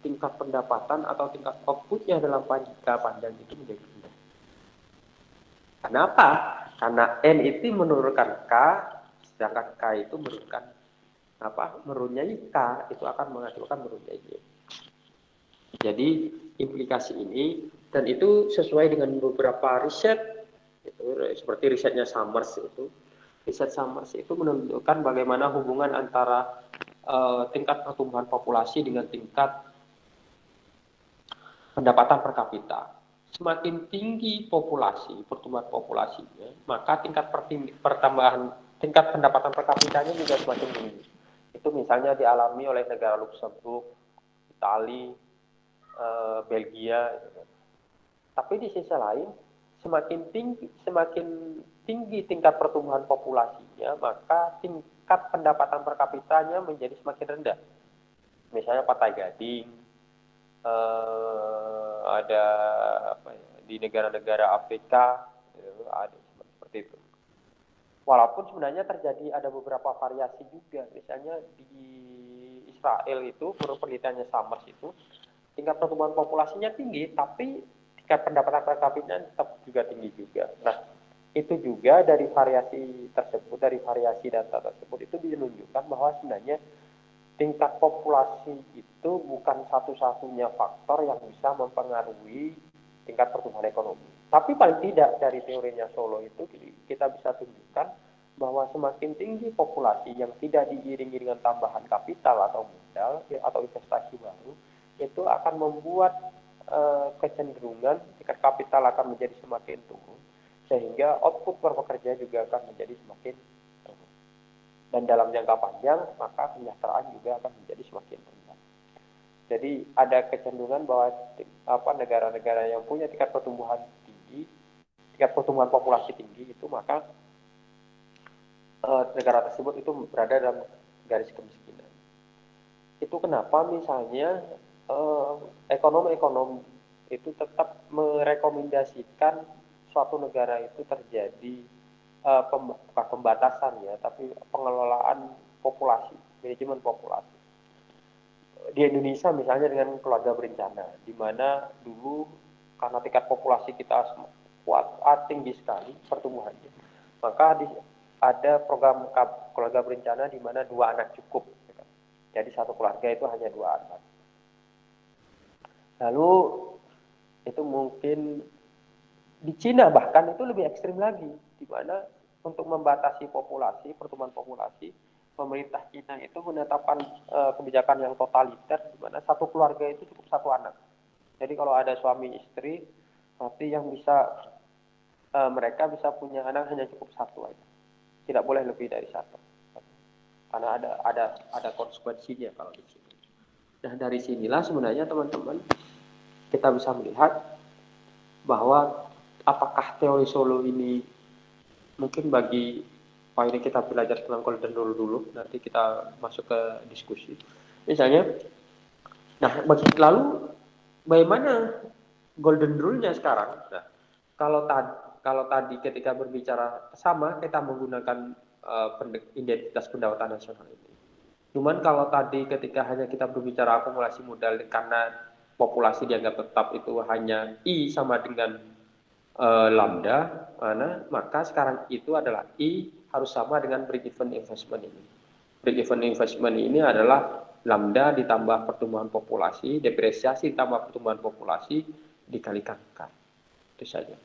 Speaker 1: tingkat pendapatan atau tingkat outputnya dalam jangka panjang itu menjadi rendah. Kenapa? Karena N itu menurunkan K, sedangkan K itu menurunkan menurunnya K itu akan mengakibatkan menurunnya Y. Jadi implikasi ini, dan itu sesuai dengan beberapa riset, itu seperti risetnya Summers itu. Riset Summers itu menunjukkan bagaimana hubungan antara tingkat pertumbuhan populasi dengan tingkat pendapatan per kapita. Semakin tinggi pertumbuhan populasinya, maka tingkat pendapatan per kapitanya juga semakin tinggi. Itu misalnya dialami oleh negara Luxembourg, Italia, Belgia. Tapi di sisi lain, semakin tinggi tingkat pertumbuhan populasinya, maka tingkat pendapatan per kapitanya menjadi semakin rendah. Misalnya Pantai Gading, ada di negara-negara Afrika, ada seperti itu. Walaupun sebenarnya ada beberapa variasi juga. Misalnya di Israel itu, menurut penelitiannya Summers itu, tingkat pertumbuhan populasinya tinggi, tapi tingkat pendapatan per kapita tetap juga tinggi juga. Nah, itu juga dari variasi data tersebut itu menunjukkan bahwa sebenarnya
Speaker 2: tingkat populasi itu bukan satu-satunya faktor yang bisa mempengaruhi tingkat pertumbuhan ekonomi. Tapi paling tidak dari teorinya Solow itu kita bisa tunjukkan bahwa semakin tinggi populasi yang tidak diiringi dengan tambahan kapital atau modal atau investasi baru, itu akan membuat kecenderungan tingkat kapital akan menjadi semakin turun, sehingga output per pekerja juga akan menjadi semakin turun. Dan dalam jangka panjang, maka kesejahteraan juga akan menjadi semakin rendah. Jadi ada kecenderungan bahwa negara-negara yang punya tingkat pertumbuhan tinggi, tingkat pertumbuhan populasi tinggi itu, maka negara tersebut itu berada dalam garis kemiskinan. Itu kenapa misalnya ekonom-ekonom itu tetap merekomendasikan suatu negara itu terjadi bukan pembatasan ya, tapi pengelolaan populasi, manajemen populasi. Di Indonesia misalnya dengan keluarga berencana, di mana dulu karena tingkat populasi kita kuat, tinggi sekali pertumbuhannya, maka ada program keluarga berencana di mana 2 anak cukup. Jadi satu keluarga itu hanya 2 anak. Lalu itu mungkin di Cina bahkan itu lebih ekstrim lagi, di mana untuk membatasi populasi, pertumbuhan populasi, pemerintah Cina itu menetapkan kebijakan yang totaliter, di mana satu keluarga itu cukup 1 anak. Jadi kalau ada suami istri, berarti yang bisa mereka bisa punya anak hanya cukup 1 aja. Tidak boleh lebih dari 1. Karena ada konsekuensinya kalau di sini. Nah, dari sinilah sebenarnya teman-teman kita bisa melihat bahwa apakah teori Solow ini mungkin bagi ini kita belajar tentang golden rule dulu, nanti kita masuk ke diskusi. Misalnya, nah lalu bagaimana golden rule-nya sekarang? Nah, kalau tadi ketika berbicara sama kita menggunakan identitas pendapatan nasional ini. Cuman kalau tadi ketika hanya kita berbicara akumulasi modal karena populasi dianggap tetap itu hanya I sama dengan lambda, maka sekarang itu adalah I harus sama dengan break even investment ini. Break even investment ini adalah lambda ditambah pertumbuhan populasi, depresiasi ditambah pertumbuhan populasi dikalikan K. Itu saja.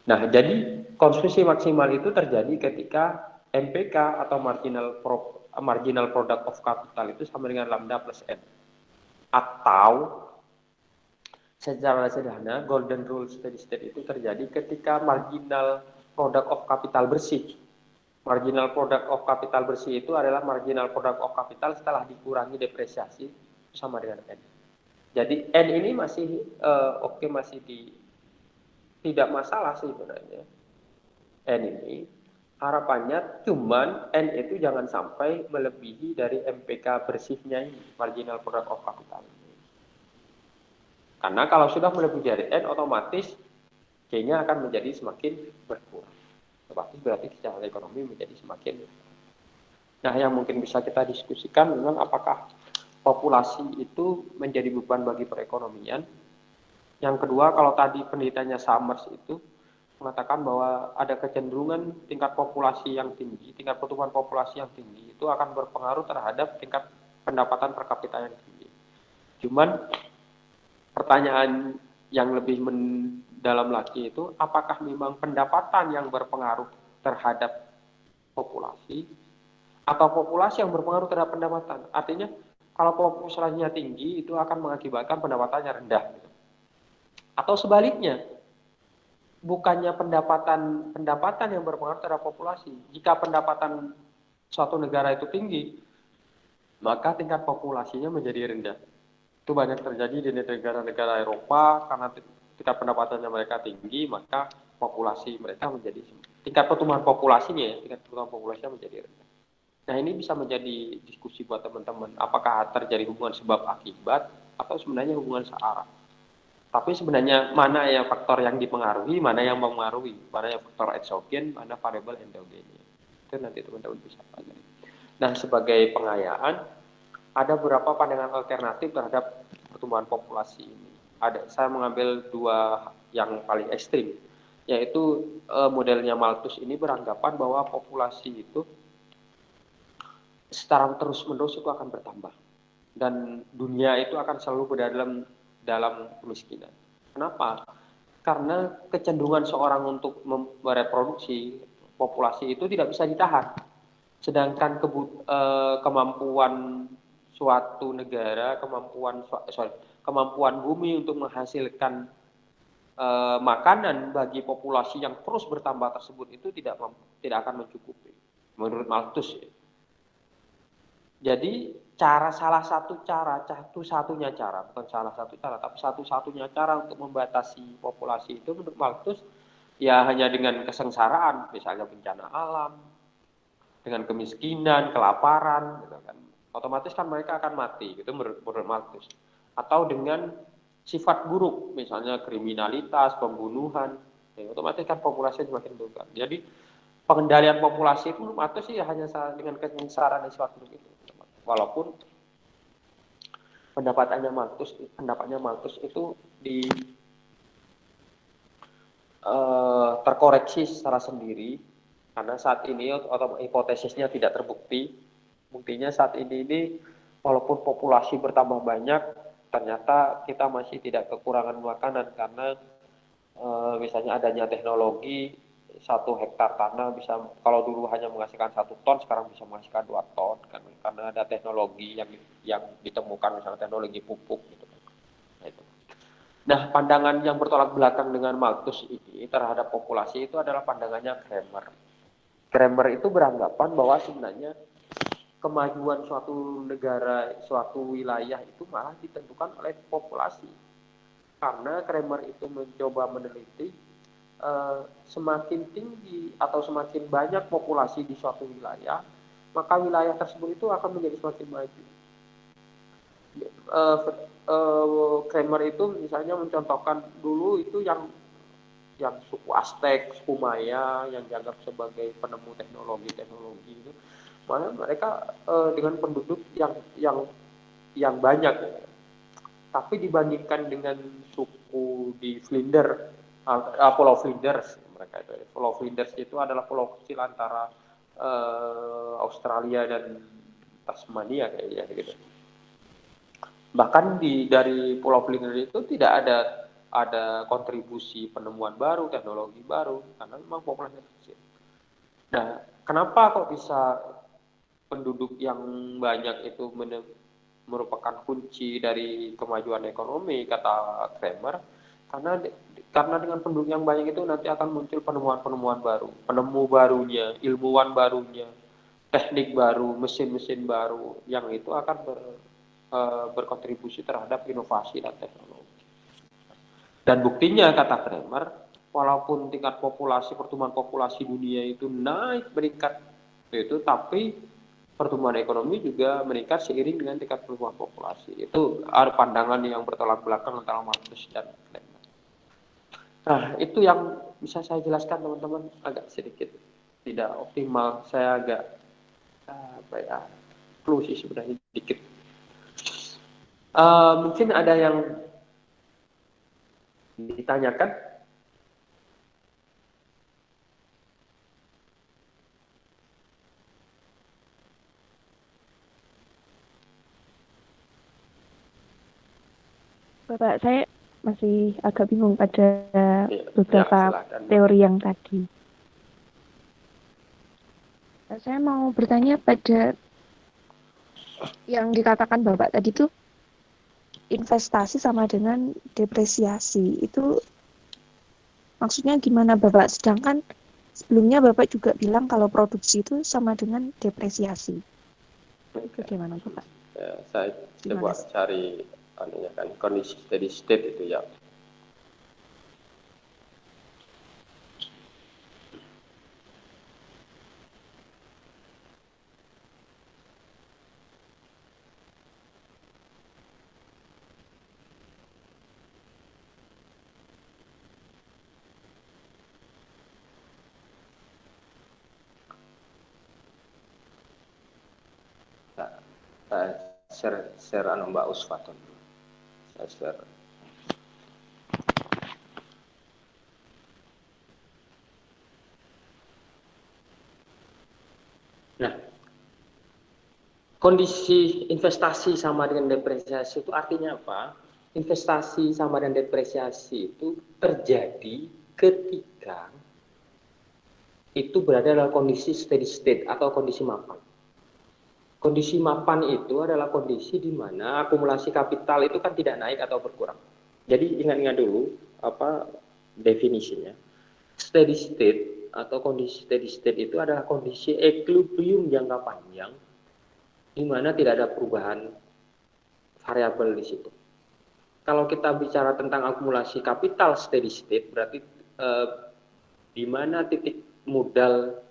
Speaker 2: Nah, jadi konsumsi maksimal itu terjadi ketika MPK atau marginal product of capital itu sama dengan lambda plus N. Atau secara sederhana golden rule steady state itu terjadi ketika marginal product of capital bersih. Marginal product of capital bersih itu adalah marginal product of capital setelah dikurangi depresiasi sama dengan N. Jadi N ini masih masih tidak masalah sebenarnya. N ini harapannya cuman N itu jangan sampai melebihi dari MPK bersihnya ini, marginal product of capital. Karena kalau sudah melebihi dari N, otomatis C-nya akan menjadi semakin berkurang. Berarti secara ekonomi menjadi semakin. Nah, yang mungkin bisa kita diskusikan memang apakah populasi itu menjadi beban bagi perekonomian. Yang kedua, kalau tadi penelitiannya Summers itu mengatakan bahwa ada kecenderungan tingkat populasi yang tinggi, tingkat pertumbuhan populasi yang tinggi itu akan berpengaruh terhadap tingkat pendapatan per kapita yang tinggi. Cuman pertanyaan yang lebih mendalam lagi itu apakah memang pendapatan yang berpengaruh terhadap populasi atau populasi yang berpengaruh terhadap pendapatan? Artinya kalau populasinya tinggi itu akan mengakibatkan pendapatannya rendah. Atau sebaliknya, bukannya pendapatan yang berpengaruh terhadap populasi. Jika pendapatan suatu negara itu tinggi, maka tingkat populasinya menjadi rendah. Itu banyak terjadi di negara-negara Eropa karena tingkat pendapatannya mereka tinggi, maka populasi mereka menjadi tingkat pertumbuhan populasinya tingkat pertumbuhan populasinya menjadi rendah. Nah, ini bisa menjadi diskusi buat teman-teman, apakah terjadi hubungan sebab akibat atau sebenarnya hubungan searah. Tapi sebenarnya mana yang faktor yang dipengaruhi, mana yang mempengaruhi, mana yang faktor eksogen, mana variabel endogennya. Itu nanti teman-teman bisa pelajari. Nah, sebagai pengayaan, ada beberapa pandangan alternatif terhadap pertumbuhan populasi ini. Saya mengambil 2 yang paling ekstrim, yaitu modelnya Malthus ini beranggapan bahwa populasi itu secara terus-menerus itu akan bertambah.
Speaker 1: dan dunia itu akan selalu berada dalam kemiskinan. Kenapa? Karena kecenderungan seorang untuk mereproduksi populasi itu tidak bisa ditahan. Sedangkan kemampuan suatu negara, kemampuan bumi untuk menghasilkan makanan bagi populasi yang terus bertambah tersebut itu tidak akan mencukupi, menurut Malthus. Jadi satu-satunya cara, bukan salah satu cara, tapi satu-satunya cara untuk membatasi populasi itu menurut Malthus ya hanya dengan kesengsaraan, misalnya bencana alam, dengan kemiskinan, kelaparan, gitu kan. Otomatis kan mereka akan mati, gitu menurut Malthus. Atau dengan sifat buruk, misalnya kriminalitas, pembunuhan, ya, otomatis kan populasi semakin berkurang. Jadi pengendalian populasi itu menurut Malthus sih hanya dengan kesengsaraan dan sifat buruk itu. Walaupun pendapatnya Malthus itu terkoreksi secara sendiri karena saat ini hipotesisnya tidak terbukti. Buktinya saat ini walaupun populasi bertambah banyak, ternyata kita masih tidak kekurangan makanan karena misalnya adanya teknologi 1 hektar tanah bisa, kalau dulu hanya menghasilkan 1 ton, sekarang bisa menghasilkan 2 ton karena ada teknologi yang ditemukan, misalnya teknologi pupuk gitu. Nah, pandangan yang bertolak belakang dengan Malthus ini terhadap populasi itu adalah pandangannya Kramer. Kramer itu beranggapan bahwa sebenarnya kemajuan suatu negara, suatu wilayah itu malah ditentukan oleh populasi. Karena Kramer itu mencoba meneliti semakin tinggi atau semakin banyak populasi di suatu wilayah, maka wilayah tersebut itu akan menjadi semakin maju. Kramer itu misalnya mencontohkan dulu itu yang suku Aztec, suku Maya yang dianggap sebagai penemu teknologi itu, malah mereka dengan penduduk yang banyak, tapi dibandingkan dengan suku di Pulau Flinders, Pulau Flinders itu adalah pulau kecil antara Australia dan Tasmania kayaknya gitu. Bahkan dari Pulau Flinders itu tidak ada kontribusi penemuan baru, teknologi baru, karena memang populasinya kecil. Nah, kenapa kok bisa penduduk yang banyak itu merupakan kunci dari kemajuan ekonomi, kata Kramer? Karena dengan penduduk yang banyak itu nanti akan muncul penemuan-penemuan baru, penemu barunya, ilmuwan barunya, teknik baru, mesin-mesin baru, yang itu akan berkontribusi terhadap inovasi dan teknologi. Dan buktinya, kata Kramer, walaupun tingkat pertumbuhan populasi dunia itu naik meningkat itu, tapi pertumbuhan ekonomi juga meningkat seiring dengan tingkat pertumbuhan populasi. Itu ada pandangan yang bertolak belakang antara Malthus dan Kramer. Nah, itu yang bisa saya jelaskan, teman-teman. Agak sedikit tidak optimal, saya agak flu sih sebenarnya sedikit. Mungkin ada yang ditanyakan?
Speaker 3: Bapak, saya masih agak bingung pada beberapa teori yang tadi. Saya mau bertanya pada yang dikatakan Bapak tadi itu investasi sama dengan depresiasi. Itu maksudnya gimana Bapak? Sedangkan sebelumnya Bapak juga bilang kalau produksi itu sama dengan depresiasi. Itu gimana Bapak?
Speaker 1: Ya, saya coba cari kondisi steady state itu ya. Saya share Mbak Usfatun. Saya share. Nah, kondisi investasi sama dengan depresiasi itu artinya apa? Investasi sama dengan depresiasi itu terjadi ketika itu berada dalam kondisi steady state atau kondisi mapan. Kondisi mapan itu adalah kondisi di mana akumulasi kapital itu kan tidak naik atau berkurang. Jadi ingat-ingat dulu apa definisinya. Steady state atau kondisi steady state itu adalah kondisi equilibrium jangka panjang di mana tidak ada perubahan variabel di situ. Kalau kita bicara tentang akumulasi kapital steady state, berarti di mana titik modal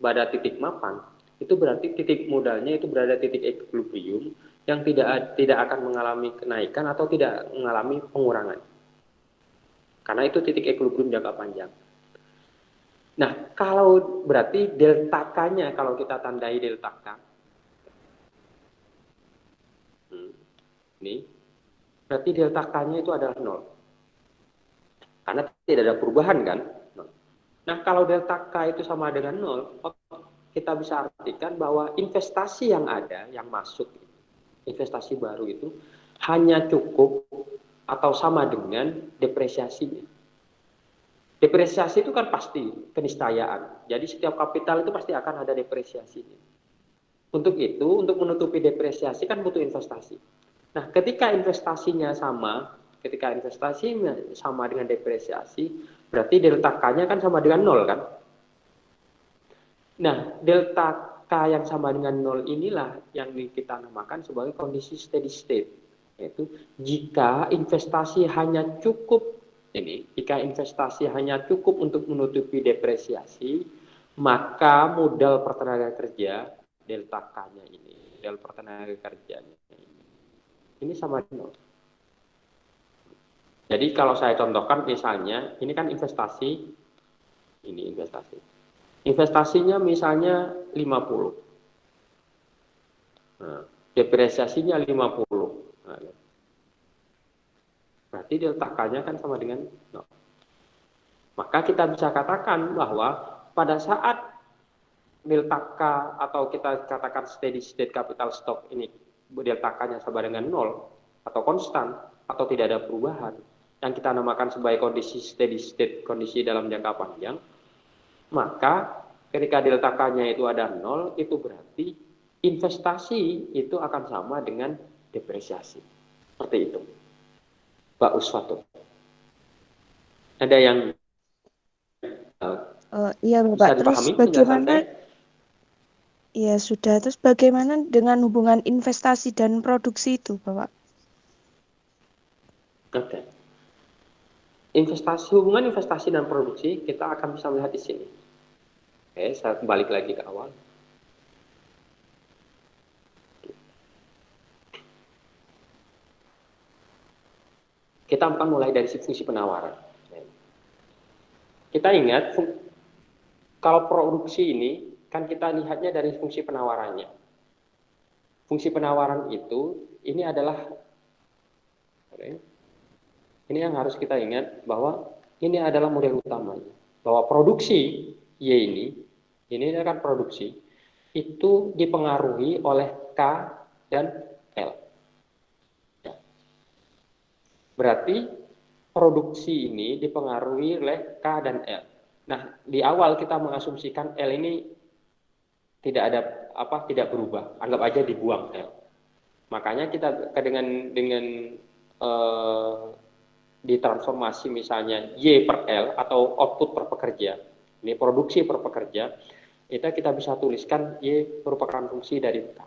Speaker 1: pada titik mapan, itu berarti titik modalnya itu berada titik equilibrium yang tidak akan mengalami kenaikan atau tidak mengalami pengurangan. Karena itu titik equilibrium jangka panjang. Nah, kalau berarti delta K-nya kalau kita tandai delta K, ini berarti delta K-nya itu adalah 0. Karena tidak ada perubahan kan. Nah, kalau delta K itu sama dengan 0, kita bisa artikan bahwa investasi yang ada, yang masuk, investasi baru itu hanya cukup atau sama dengan depresiasinya. Depresiasi itu kan pasti keniscayaan. Jadi setiap kapital itu pasti akan ada depresiasinya. Untuk itu, untuk menutupi depresiasi kan butuh investasi. Nah, ketika investasinya sama dengan depresiasi, berarti delta K-nya kan sama dengan 0 kan? Nah, delta K yang sama dengan 0 inilah yang kita namakan sebagai kondisi steady state. Yaitu jika investasi hanya cukup untuk menutupi depresiasi, maka modal pertenaga kerja delta K-nya ini, modal pertenaga kerjanya ini sama dengan 0. Jadi kalau saya contohkan misalnya, ini kan investasi, ini investasi. Investasinya misalnya 50. Nah, depresiasinya 50. Nah, berarti delta K-nya kan sama dengan 0. Maka kita bisa katakan bahwa pada saat delta K atau kita katakan steady state capital stock ini delta K-nya sama dengan 0 atau konstan atau tidak ada perubahan yang kita namakan sebagai kondisi steady state, kondisi dalam jangka panjang, maka ketika delta K-nya itu ada 0, itu berarti investasi itu akan sama dengan depresiasi. Seperti itu. Pak Uswato. Ada yang
Speaker 3: iya Bapak, terus bagaimana? Ya sudah, terus bagaimana dengan hubungan investasi dan produksi itu, Bapak?
Speaker 1: Oke. Hubungan investasi dan produksi kita akan bisa melihat di sini. Oke, saya balik lagi ke awal. Kita akan mulai dari fungsi penawaran. Kita ingat, kalau produksi ini kan kita lihatnya dari fungsi penawarannya. Fungsi penawaran itu, ini adalah, ini yang harus kita ingat bahwa ini adalah model utamanya. Bahwa produksi Y ini kan produksi, itu dipengaruhi oleh K dan L. Berarti produksi ini dipengaruhi oleh K dan L. Nah, di awal kita mengasumsikan L ini tidak berubah, anggap aja dibuang L. Makanya kita dengan ditransformasi misalnya Y per L atau output per pekerja, ini produksi per pekerja, itu kita bisa tuliskan Y merupakan fungsi dari K.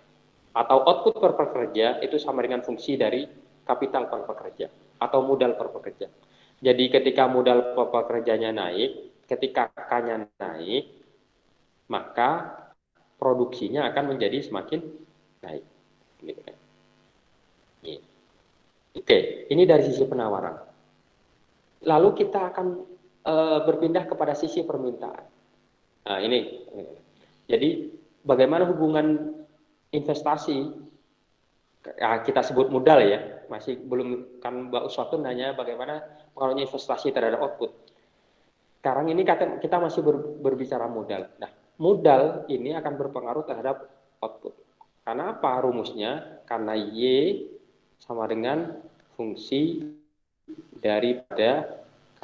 Speaker 1: Atau output per pekerja itu sama dengan fungsi dari kapital per pekerja atau modal per pekerja. Jadi ketika modal per pekerjanya naik, ketika K-nya naik, maka produksinya akan menjadi semakin naik. Oke, ini dari sisi penawaran. Lalu kita akan berpindah kepada sisi permintaan. Nah, ini. Jadi bagaimana hubungan investasi, kita sebut modal ya, masih belum, kan Mbak Uswatun nanya bagaimana pengaruhnya investasi terhadap output. Sekarang ini kita masih berbicara modal. Nah, modal ini akan berpengaruh terhadap output. Karena apa rumusnya? Karena Y sama dengan fungsi daripada K.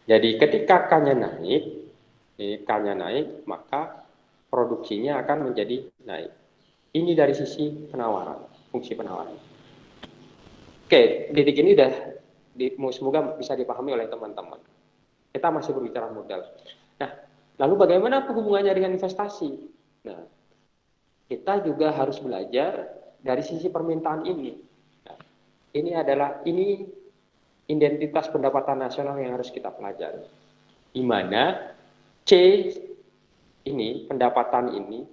Speaker 1: Jadi ketika K-nya naik, maka produksinya akan menjadi naik. Ini dari sisi penawaran, fungsi penawaran. Oke, titik ini semoga bisa dipahami oleh teman-teman. Kita masih berbicara modal. Nah, lalu bagaimana hubungannya dengan investasi? Nah, kita juga harus belajar dari sisi permintaan ini. Nah, ini identitas pendapatan nasional yang harus kita pelajari. Di mana C ini, pendapatan ini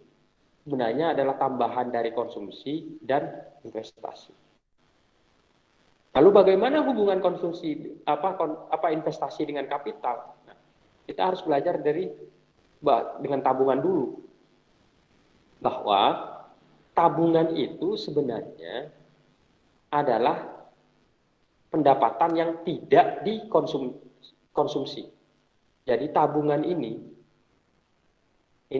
Speaker 1: sebenarnya adalah tambahan dari konsumsi dan investasi. Lalu bagaimana hubungan konsumsi investasi dengan kapital? Nah, kita harus belajar dengan tabungan dulu. Bahwa tabungan itu sebenarnya adalah pendapatan yang tidak dikonsumsi. Jadi tabungan ini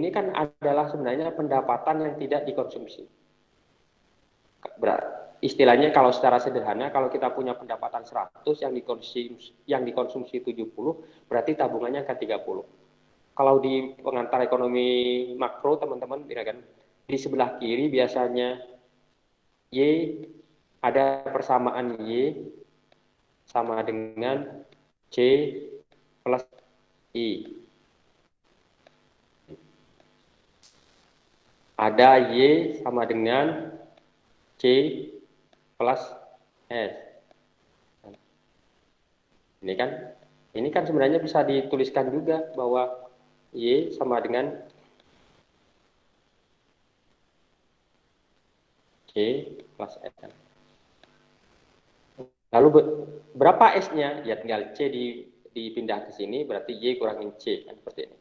Speaker 1: kan adalah sebenarnya pendapatan yang tidak dikonsumsi. Istilahnya kalau secara sederhana, kalau kita punya pendapatan 100 yang dikonsumsi 70, berarti tabungannya akan 30. Kalau di pengantar ekonomi makro, teman-teman, kan di sebelah kiri biasanya Y, ada persamaan Y sama dengan C plus I. Ada Y sama dengan C plus S. Ini kan sebenarnya bisa dituliskan juga bahwa Y sama dengan C plus S. Lalu berapa S-nya? Ya tinggal C dipindah ke sini, berarti Y kurangin C, kan seperti ini.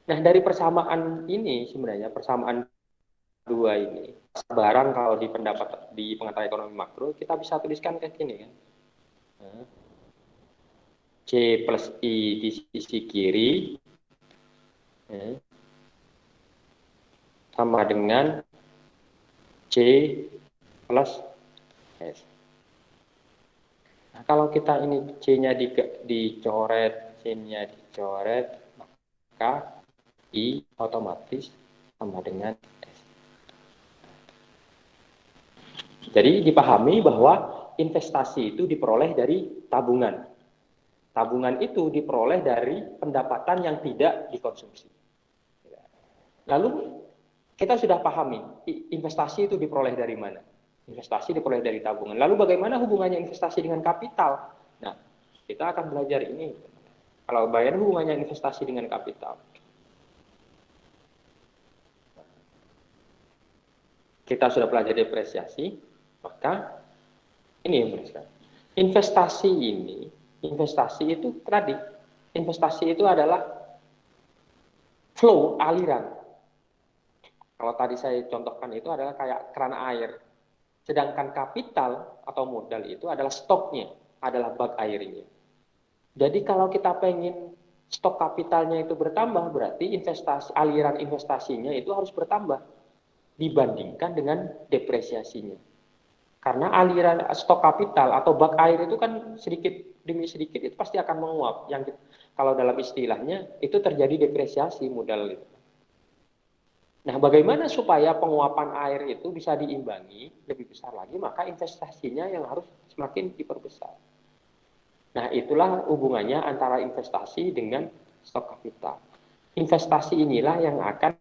Speaker 1: Nah, dari persamaan ini sebenarnya, persamaan dua ini, barang kalau di pengantar ekonomi makro, kita bisa tuliskan kayak gini kan. C plus I di sisi kiri sama dengan C plus S. Nah, kalau kita ini C-nya dicoret, C-nya dicoret, maka I otomatis sama dengan S. Jadi dipahami bahwa investasi itu diperoleh dari tabungan. Tabungan itu diperoleh dari pendapatan yang tidak dikonsumsi. Lalu kita sudah pahami investasi itu diperoleh dari mana? Investasi diperoleh dari tabungan. Lalu bagaimana hubungannya investasi dengan kapital? Nah, kita akan belajar ini. Kalau bagaimana hubungannya investasi dengan kapital? Kita sudah belajar depresiasi, maka ini yang benar. Investasi itu adalah flow, aliran. Kalau tadi saya contohkan itu adalah kayak keran air. Sedangkan kapital atau modal itu adalah stoknya, adalah bag airnya. Jadi kalau kita pengen stok kapitalnya itu bertambah, berarti aliran investasinya itu harus bertambah dibandingkan dengan depresiasinya. Karena aliran stok kapital atau bag air itu kan sedikit demi sedikit itu pasti akan menguap. Kalau dalam istilahnya itu terjadi depresiasi modal itu. Nah, bagaimana supaya penguapan air itu bisa diimbangi lebih besar lagi, maka investasinya yang harus semakin diperbesar. Nah, itulah hubungannya antara investasi dengan stok kapital. Investasi inilah yang akan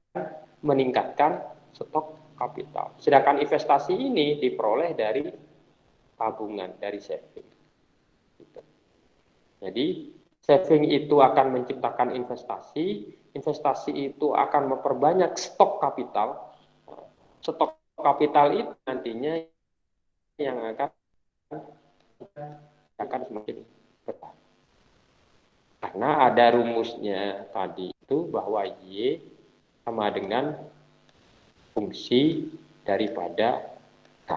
Speaker 1: meningkatkan stok kapital. Sedangkan investasi ini diperoleh dari tabungan, dari saving. Jadi, saving itu akan menciptakan investasi, investasi itu akan memperbanyak stok kapital. Stok kapital itu nantinya yang akan semakin besar. Karena ada rumusnya tadi itu bahwa Y sama dengan fungsi daripada K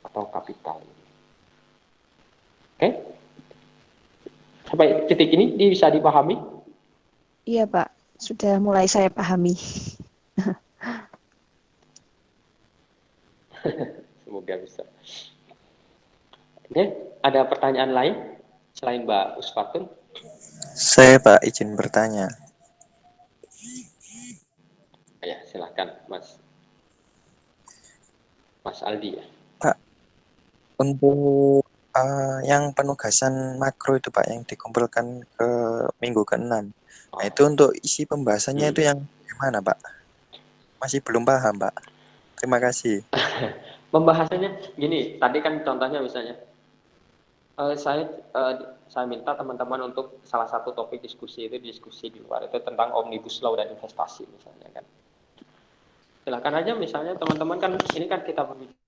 Speaker 1: atau kapital. Oke? Sampai titik ini bisa dipahami?
Speaker 3: Iya, Pak. Sudah mulai saya pahami.
Speaker 1: Oke, ada pertanyaan lain selain Mbak Usfatun?
Speaker 4: Saya Pak izin bertanya.
Speaker 1: Ya, silakan Mas Aldi ya.
Speaker 4: Pak, untuk yang penugasan makro itu Pak yang dikumpulkan ke minggu ke-6. Nah, itu untuk isi pembahasannya itu yang gimana Pak? Masih belum paham Pak. Terima kasih.
Speaker 1: Pembahasannya gini, tadi kan contohnya misalnya saya minta teman-teman untuk salah satu topik diskusi itu diskusi di luar itu tentang omnibus law dan investasi misalnya kan. Silakan aja misalnya teman-teman kan ini kan kita berbicara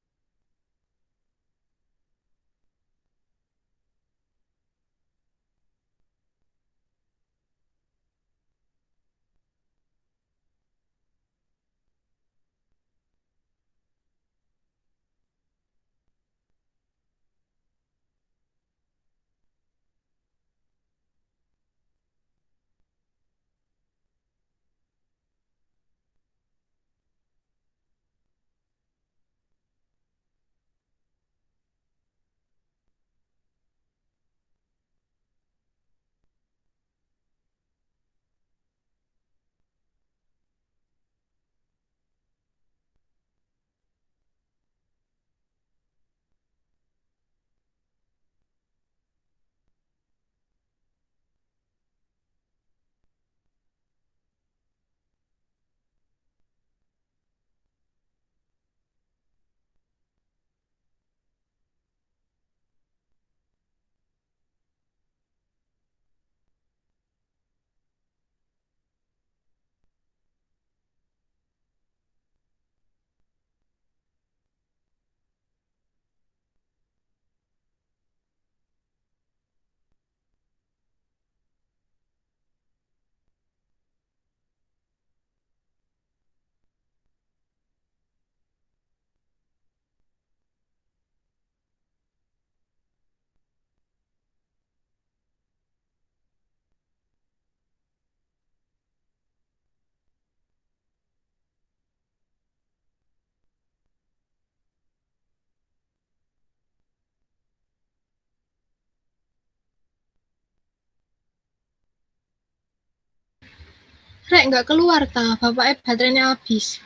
Speaker 5: Rek nggak keluar ta, bapaknya baterainya habis.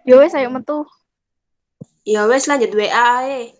Speaker 6: Yo wes ayo metu.
Speaker 7: Ya wes lanjut WA ae.